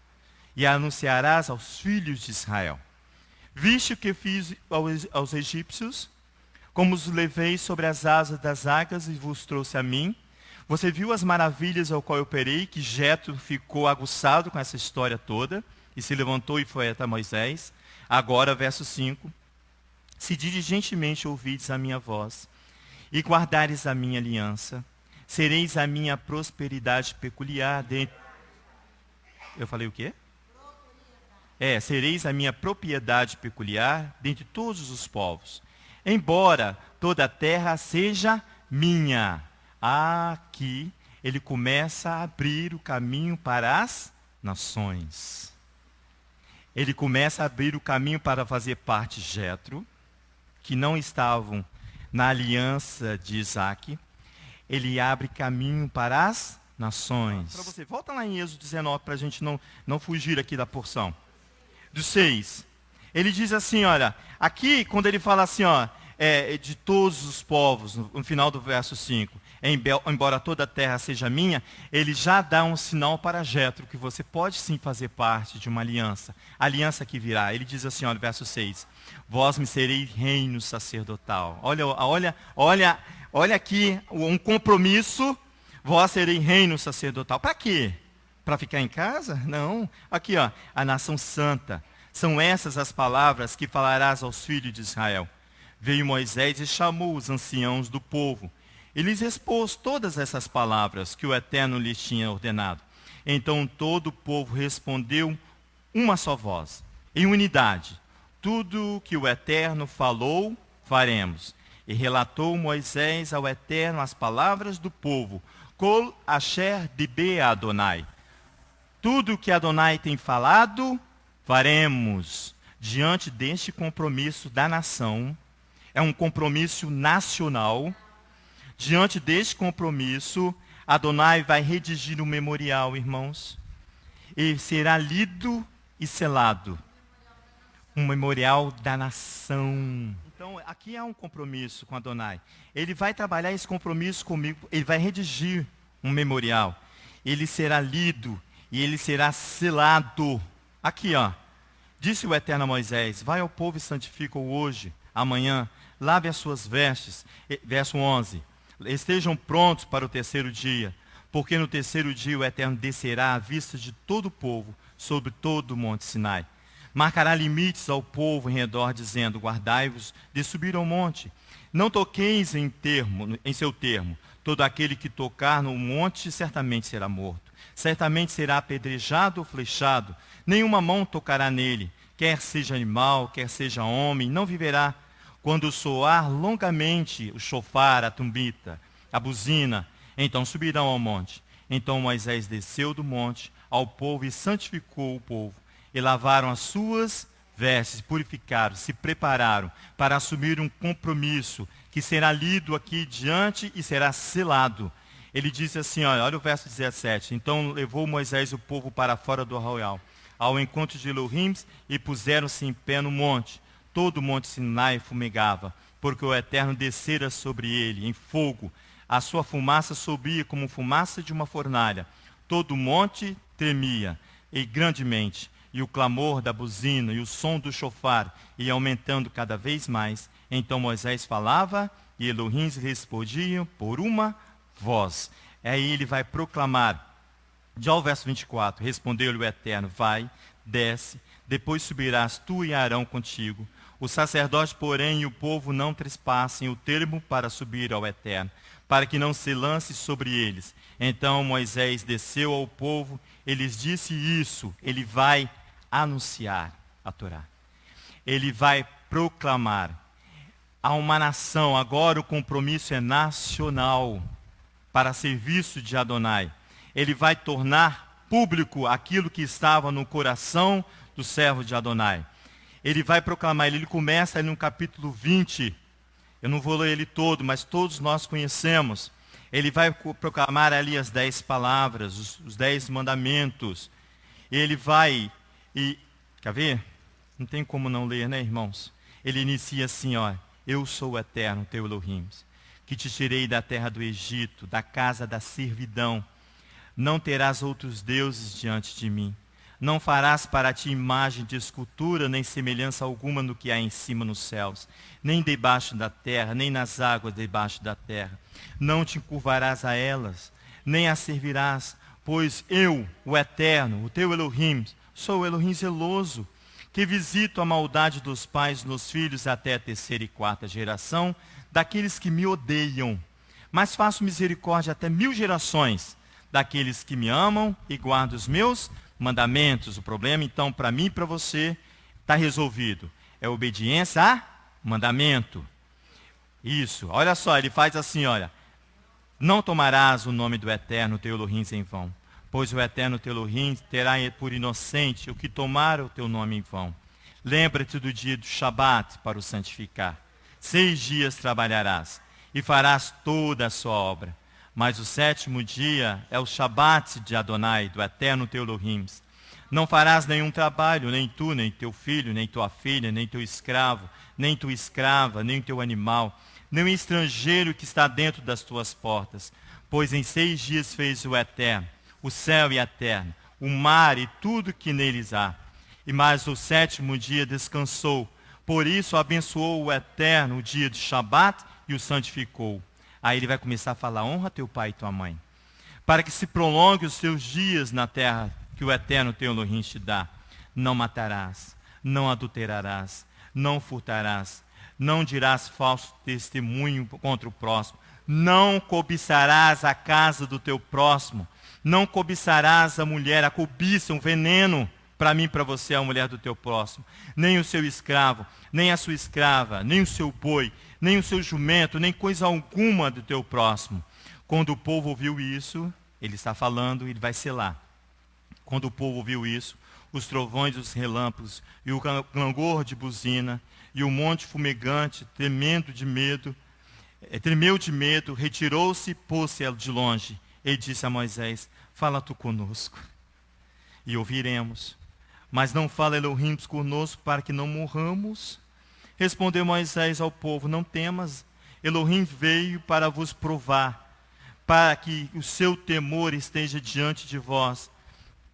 [SPEAKER 1] e anunciarás aos filhos de Israel. Viste o que fiz aos egípcios, como os levei sobre as asas das águias e vos trouxe a mim. Você viu as maravilhas ao qual eu operei, que Jetro ficou aguçado com essa história toda, e se levantou e foi até Moisés. Agora, verso 5. Se diligentemente ouvides a minha voz, e guardares a minha aliança, sereis a minha prosperidade peculiar dentro... Eu falei o quê? Sereis a minha propriedade peculiar dentre todos os povos, embora toda a terra seja minha. Aqui ele começa a abrir o caminho para as nações. Ele começa a abrir o caminho para fazer parte de Jetro, que não estavam na aliança de Isaac. Ele abre caminho para as nações. Para você, volta lá em Êxodo 19 para a gente não fugir aqui da porção. Do 6. Ele diz assim, olha, aqui quando ele fala assim, ó, de todos os povos, no final do verso 5, embora toda a terra seja minha, ele já dá um sinal para Jetro, que você pode sim fazer parte de uma aliança, aliança que virá. Ele diz assim, olha, verso 6, vós me sereis reino sacerdotal. Olha aqui, um compromisso, vós sereis reino sacerdotal. Para quê? Para ficar em casa? Não. Aqui, ó, a nação santa. São essas as palavras que falarás aos filhos de Israel. Veio Moisés e chamou os anciãos do povo. E lhes expôs todas essas palavras que o Eterno lhes tinha ordenado. Então todo o povo respondeu uma só voz, em unidade. Tudo que o Eterno falou, faremos. E relatou Moisés ao Eterno as palavras do povo. Kol asher dibe Adonai. Tudo que Adonai tem falado, faremos. Diante deste compromisso da nação, é um compromisso nacional. Diante deste compromisso, Adonai vai redigir um memorial, irmãos. E será lido e selado. Um memorial da nação. Então, aqui há um compromisso com Adonai. Ele vai trabalhar esse compromisso comigo. Ele vai redigir um memorial. Ele será lido e ele será selado. Aqui, ó. Disse o Eterno a Moisés, vai ao povo e santifica-o hoje, amanhã, lave as suas vestes. Verso 11. Estejam prontos para o terceiro dia, porque no terceiro dia o Eterno descerá à vista de todo o povo, sobre todo o monte Sinai. Marcará limites ao povo em redor, dizendo, guardai-vos de subir ao monte. Não toqueis em seu termo. Todo aquele que tocar no monte certamente será morto. Certamente será apedrejado ou flechado. Nenhuma mão tocará nele. Quer seja animal, quer seja homem, não viverá. Quando soar longamente o chofar, a trombeta, a buzina, então subirão ao monte. Então Moisés desceu do monte ao povo e santificou o povo. E lavaram as suas vestes, purificaram, se prepararam para assumir um compromisso que será lido aqui diante e será selado. Ele disse assim, olha o verso 17. Então levou Moisés o povo para fora do arraial, ao encontro de Elohim, e puseram-se em pé no monte. Todo o monte Sinai fumegava, porque o Eterno descera sobre ele em fogo. A sua fumaça subia como fumaça de uma fornalha. Todo o monte tremia, e grandemente, e o clamor da buzina e o som do chofar ia aumentando cada vez mais. Então Moisés falava, E Elohim respondia por uma voz. Aí ele vai proclamar, já o verso 24, respondeu-lhe o Eterno, vai, desce, depois subirás tu e Arão contigo. O sacerdote, porém, e o povo não trespassem o termo para subir ao Eterno, para que não se lance sobre eles. Então Moisés desceu ao povo, ele lhes disse isso, ele vai anunciar a Torá. Ele vai proclamar. Há uma nação, agora o compromisso é nacional, para serviço de Adonai. Ele vai tornar público aquilo que estava no coração do servo de Adonai. Ele vai proclamar, ele começa ali no capítulo 20, eu não vou ler ele todo, mas todos nós conhecemos. Ele vai proclamar ali as 10 palavras, os 10 mandamentos. Ele vai, quer ver? Não tem como não ler, né, irmãos? Ele inicia assim, ó, eu sou o Eterno, teu Elohim, que te tirei da terra do Egito, da casa da servidão. Não terás outros deuses diante de mim. Não farás para ti imagem de escultura, nem semelhança alguma no que há em cima nos céus, nem debaixo da terra, nem nas águas debaixo da terra. Não te encurvarás a elas, nem as servirás, pois eu, o Eterno, o teu Elohim, sou o Elohim zeloso, que visito a maldade dos pais nos filhos até a 3ª e 4ª geração, daqueles que me odeiam. Mas faço misericórdia até 1000 gerações, daqueles que me amam e guardam os meus mandamentos. O problema, então, para mim e para você, está resolvido. É obediência a mandamento. Isso, olha só, ele faz assim, olha. Não tomarás o nome do Eterno, teu Elohim, em vão, pois o Eterno, teu Elohim, terá por inocente o que tomar o teu nome em vão. Lembra-te do dia do Shabat para o santificar. 6 dias trabalharás e farás toda a sua obra. Mas o 7º dia é o Shabat de Adonai, do Eterno teu Elohim. Não farás nenhum trabalho, nem tu, nem teu filho, nem tua filha, nem teu escravo, nem tua escrava, nem teu animal, nem o estrangeiro que está dentro das tuas portas. Pois em 6 dias fez o Eterno, o céu e a terra, o mar e tudo que neles há. E mais o 7º dia descansou. Por isso abençoou o Eterno o dia de Shabat e o santificou. Aí ele vai começar a falar, honra teu pai e tua mãe, para que se prolongue os teus dias na terra que o Eterno teu Elohim te dá. Não matarás, não adulterarás, não furtarás, não dirás falso testemunho contra o próximo, não cobiçarás a casa do teu próximo, não cobiçarás a mulher, a cobiça, um veneno, para mim e para você, a mulher do teu próximo, nem o seu escravo, nem a sua escrava, nem o seu boi, nem o seu jumento, nem coisa alguma do teu próximo. Quando o povo ouviu isso, ele está falando, ele vai selar. Quando o povo ouviu isso, os trovões, os relâmpagos, e o clangor de buzina, e o monte fumegante, tremeu de medo, retirou-se e pôs-se de longe. Ele disse a Moisés, fala tu conosco, e ouviremos. Mas não fala Elohim conosco para que não morramos. Respondeu Moisés ao povo, não temas, Elohim veio para vos provar, para que o seu temor esteja diante de vós,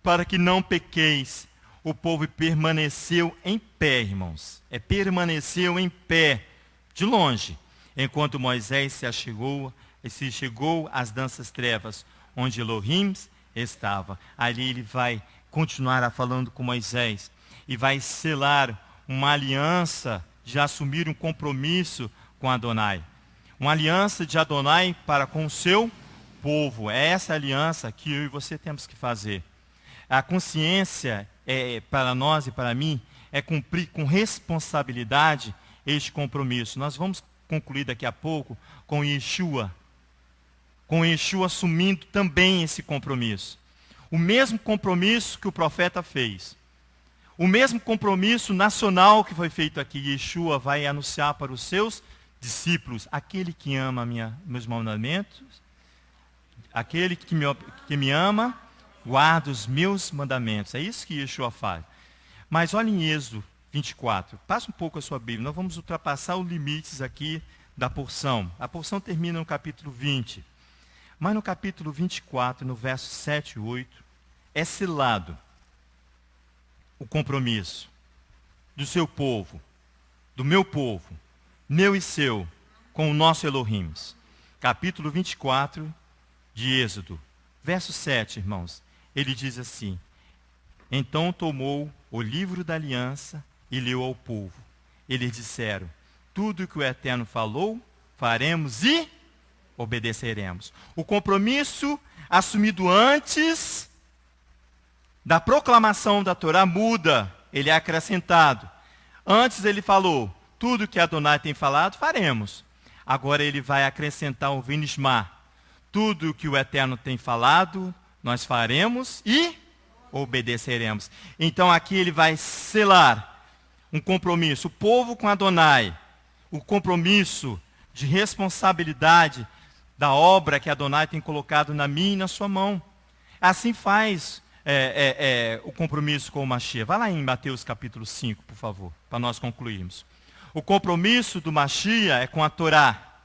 [SPEAKER 1] para que não pequeis. O povo permaneceu em pé, irmãos. Permaneceu em pé, de longe, enquanto Moisés se chegou às densas trevas, onde Elohim estava. Ali ele vai continuar falando com Moisés e vai selar uma aliança de assumir um compromisso com Adonai. Uma aliança de Adonai para com o seu povo. É essa aliança que eu e você temos que fazer. A consciência, para nós e para mim, é cumprir com responsabilidade este compromisso. Nós vamos concluir daqui a pouco com Yeshua assumindo também esse compromisso. O mesmo compromisso que o profeta fez. O mesmo compromisso nacional que foi feito aqui. Yeshua vai anunciar para os seus discípulos, aquele que ama meus mandamentos, aquele que me ama, guarda os meus mandamentos. É isso que Yeshua faz. Mas olha em Êxodo 24. Passa um pouco a sua Bíblia. Nós vamos ultrapassar os limites aqui da porção. A porção termina no capítulo 20. Mas no capítulo 24, no verso 7 e 8, é selado o compromisso do seu povo, do meu povo, meu e seu, com o nosso Elohim. Capítulo 24 de Êxodo, verso 7, irmãos. Ele diz assim: então tomou o livro da aliança e leu ao povo. Eles disseram: tudo que o Eterno falou, faremos e obedeceremos. O compromisso assumido antes da proclamação da Torá muda, ele é acrescentado. Antes ele falou: tudo que Adonai tem falado, faremos. Agora ele vai acrescentar o Vinishma. Tudo que o Eterno tem falado, nós faremos e obedeceremos. Então aqui ele vai selar um compromisso, o povo com Adonai, o compromisso de responsabilidade da obra que Adonai tem colocado na minha e na sua mão. Assim faz o compromisso com o Mashiach. Vai lá em Mateus capítulo 5, por favor, para nós concluirmos. O compromisso do Mashiach é com a Torá.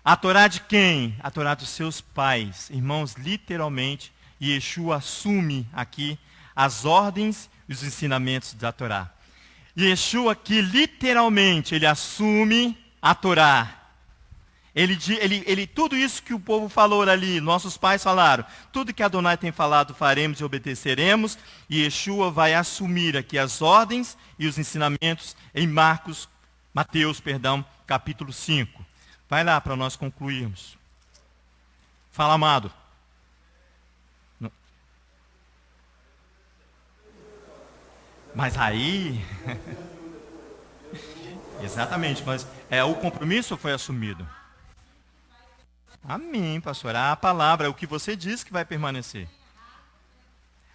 [SPEAKER 1] A Torá de quem? A Torá dos seus pais. Irmãos, literalmente, Yeshua assume aqui as ordens e os ensinamentos da Torá. Yeshua aqui, literalmente, ele assume a Torá. Tudo isso que o povo falou ali, nossos pais falaram, tudo que Adonai tem falado, faremos e obedeceremos, e Yeshua vai assumir aqui as ordens e os ensinamentos em Mateus, capítulo 5. Vai lá para nós concluirmos. Fala, amado. Mas aí... Exatamente, mas o compromisso foi assumido. Amém, pastor. A palavra é o que você diz que vai permanecer.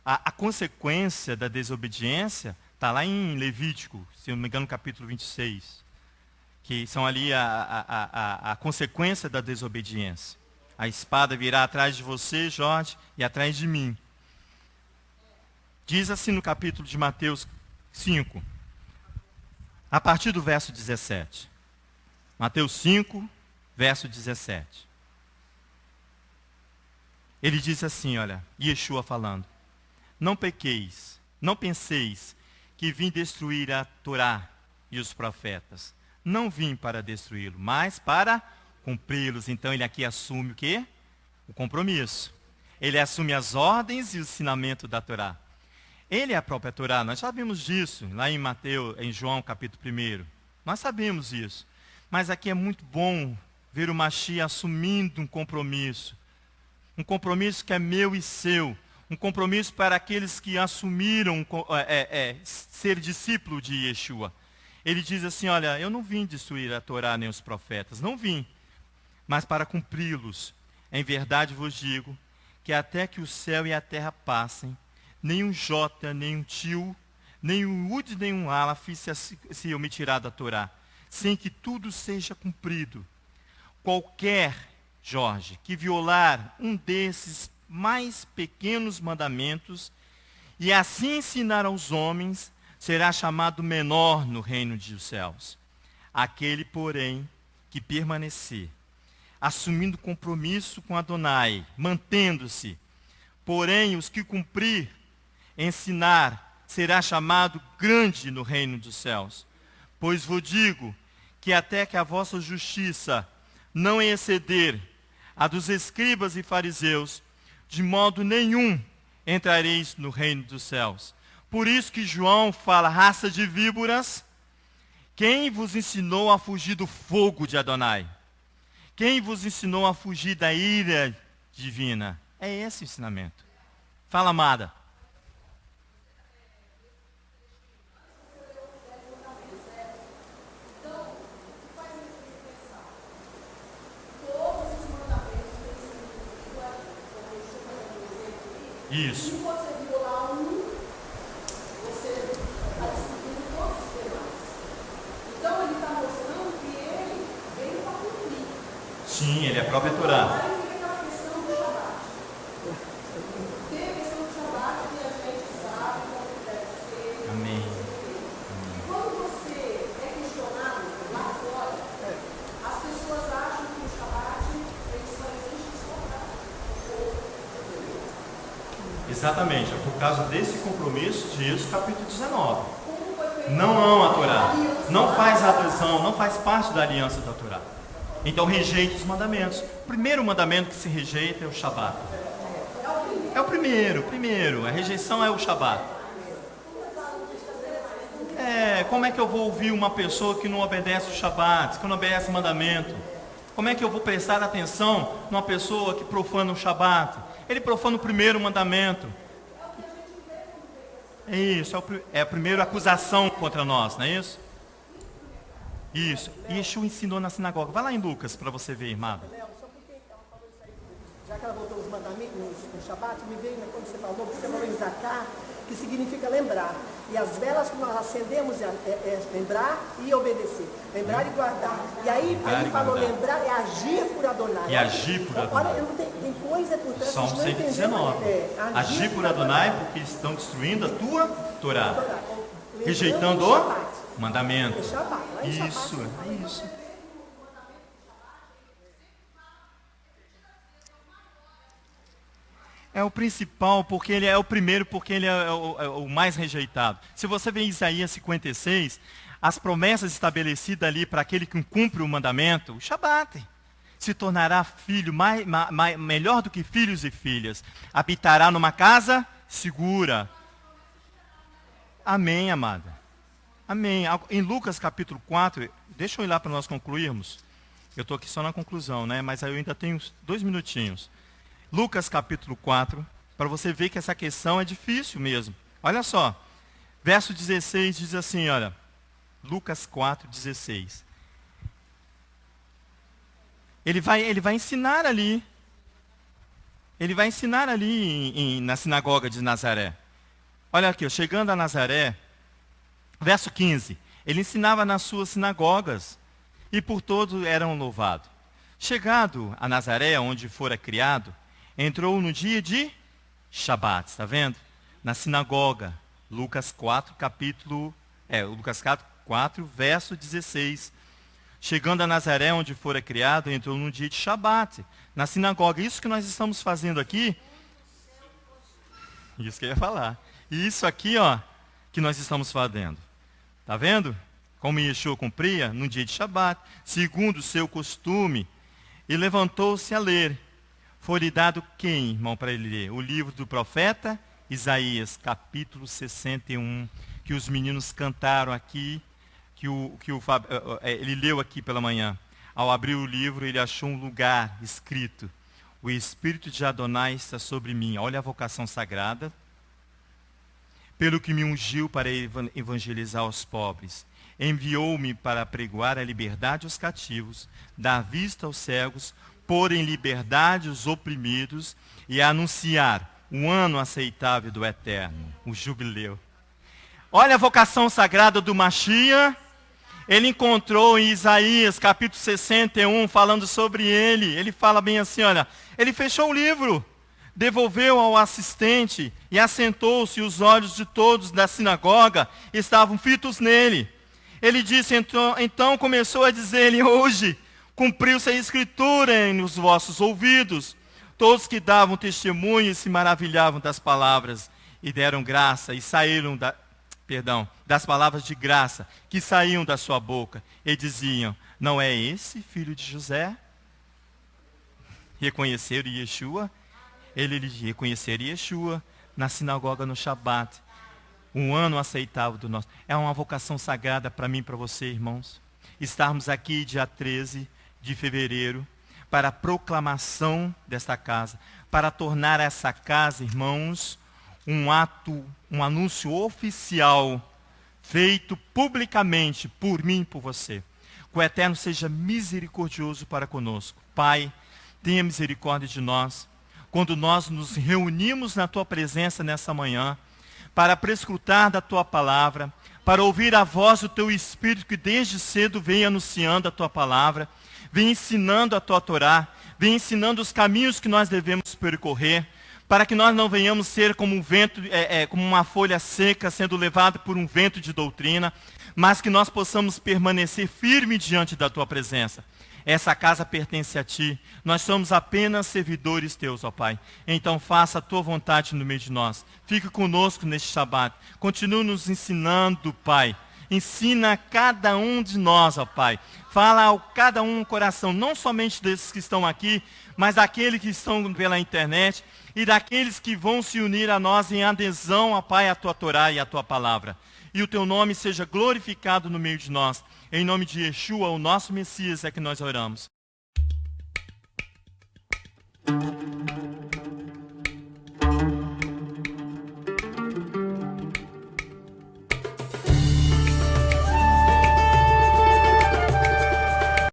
[SPEAKER 1] A consequência da desobediência está lá em Levítico, se não me engano, capítulo 26. Que são ali a consequência da desobediência. A espada virá atrás de você, Jorge, e atrás de mim. Diz assim no capítulo de Mateus 5, a partir do verso 17. Mateus 5, verso 17. Ele diz assim, olha, Yeshua falando: não pequeis, não penseis que vim destruir a Torá e os profetas. Não vim para destruí-lo, mas para cumpri-los. Então ele aqui assume o quê? O compromisso. Ele assume as ordens e o ensinamento da Torá. Ele é a própria Torá, nós sabemos disso, lá em João capítulo 1. Nós sabemos isso. Mas aqui é muito bom ver o Mashiach assumindo um compromisso. Um compromisso que é meu e seu. Um compromisso para aqueles que assumiram ser discípulo de Yeshua. Ele diz assim, olha, eu não vim destruir a Torá nem os profetas, não vim, mas para cumpri-los. Em verdade vos digo que até que o céu e a terra passem, nem um jota, nem um tio, nem um ud, nem um alaf se omitirá da Torá, sem que tudo seja cumprido. Qualquer, Jorge, que violar um desses mais pequenos mandamentos e assim ensinar aos homens, será chamado menor no reino dos céus. Aquele, porém, que permanecer, assumindo compromisso com Adonai, mantendo-se, porém os que cumprir, ensinar, será chamado grande no reino dos céus. Pois vos digo que até que a vossa justiça não exceder a dos escribas e fariseus, de modo nenhum entrareis no reino dos céus. Por isso que João fala, raça de víboras, quem vos ensinou a fugir do fogo de Adonai? Quem vos ensinou a fugir da ira divina? É esse o ensinamento. Fala, amada. Isso. Sim, ele é a própria Torá. Amém.
[SPEAKER 3] Quando você é questionado lá fora, as pessoas acham que o Shabat só existe só para.
[SPEAKER 1] Exatamente, é por causa desse compromisso de Êxodo capítulo 19. Não ama a Torá. Não faz adesão, não faz parte da aliança da Torá. Então rejeite os mandamentos. O primeiro mandamento que se rejeita é o Shabat. É o primeiro. A rejeição é o Shabat. Como é que eu vou ouvir uma pessoa que não obedece o Shabat, que não obedece o mandamento? Como é que eu vou prestar atenção numa pessoa que profana o Shabat? Ele profana o primeiro mandamento. É isso, é a primeira acusação contra nós, não é isso? Isso. E Yeshua ensinou na sinagoga. Vai lá em Lucas para você ver, irmã.
[SPEAKER 3] Léo, só porque ela falou isso aí, já que ela voltou os mandamentos no Shabat, me veio quando você falou em Zaká, que significa lembrar. E as velas que nós acendemos é lembrar e obedecer. Lembrar e guardar. E aí ele falou lembrar é agir por Adonai.
[SPEAKER 1] E agir por Adonai.
[SPEAKER 3] Olha, tem coisa por trás.
[SPEAKER 1] Salmo 119. Agir por Adonai porque estão destruindo a tua Torá. Rejeitando o mandamento. Isso. É o principal, porque ele é o primeiro, porque ele é o mais rejeitado. Se você vê em Isaías 56, as promessas estabelecidas ali para aquele que cumpre o mandamento, o Shabat, se tornará filho melhor do que filhos e filhas. Habitará numa casa segura. Amém, amada. Amém. Em Lucas capítulo 4, deixa eu ir lá para nós concluirmos. Eu estou aqui só na conclusão, né? Mas aí eu ainda tenho 2 minutinhos. Lucas capítulo 4, para você ver que essa questão é difícil mesmo. Olha só, verso 16 diz assim, olha, Lucas 4, 16. Ele vai ensinar ali. Ele vai ensinar ali na sinagoga de Nazaré. Olha aqui, chegando a Nazaré, verso 15. Ele ensinava nas suas sinagogas e por todos eram louvados. Chegado a Nazaré, onde fora criado, entrou no dia de Shabat, está vendo? Na sinagoga, Lucas 4, Lucas 4, verso 16. Chegando a Nazaré, onde fora criado, entrou no dia de Shabat, na sinagoga. Isso que nós estamos fazendo aqui, isso que eu ia falar. Isso aqui, ó, que nós estamos fazendo. Está vendo? Como Yeshua cumpria no dia de Shabat, segundo o seu costume, e levantou-se a ler. Foi-lhe dado quem, irmão, para ele ler? O livro do profeta Isaías, capítulo 61, que os meninos cantaram aqui, ele leu aqui pela manhã. Ao abrir o livro, ele achou um lugar escrito: o Espírito de Adonai está sobre mim. Olha a vocação sagrada. Pelo que me ungiu para evangelizar os pobres. Enviou-me para pregoar a liberdade aos cativos, dar vista aos cegos, pôr em liberdade os oprimidos e anunciar o ano aceitável do Eterno, o jubileu. Olha a vocação sagrada do Mashiach. Ele encontrou em Isaías, capítulo 61, falando sobre ele. Ele fala bem assim, olha, ele fechou o livro, devolveu ao assistente e assentou-se, e os olhos de todos da sinagoga estavam fitos nele. Ele disse, então começou a dizer-lhe, hoje cumpriu-se a escritura nos vossos ouvidos. Todos que davam testemunho se maravilhavam das palavras e deram graça e saíram das palavras de graça que saíam da sua boca e diziam, não é esse filho de José? Reconheceram Yeshua? Ele reconheceria Yeshua na sinagoga no Shabat. Um ano aceitável do nosso. É uma vocação sagrada para mim e para você, irmãos. Estarmos aqui dia 13 de fevereiro para a proclamação desta casa. Para tornar essa casa, irmãos, um anúncio oficial feito publicamente por mim e por você. Que o Eterno seja misericordioso para conosco. Pai, tenha misericórdia de nós. Quando nós nos reunimos na Tua presença nessa manhã, para prescrutar da Tua palavra, para ouvir a voz do Teu Espírito que desde cedo vem anunciando a Tua palavra, vem ensinando a Tua Torá, vem ensinando os caminhos que nós devemos percorrer, para que nós não venhamos ser como um vento, como uma folha seca sendo levada por um vento de doutrina, mas que nós possamos permanecer firme diante da Tua presença. Essa casa pertence a Ti. Nós somos apenas servidores Teus, ó Pai. Então faça a Tua vontade no meio de nós. Fique conosco neste Shabat. Continue nos ensinando, Pai. Ensina cada um de nós, ó Pai. Fala a cada um no coração, não somente desses que estão aqui, mas daqueles que estão pela internet e daqueles que vão se unir a nós em adesão, ó Pai, à Tua Torá e à Tua Palavra. E o Teu nome seja glorificado no meio de nós. Em nome de Yeshua, o nosso Messias, é que nós oramos.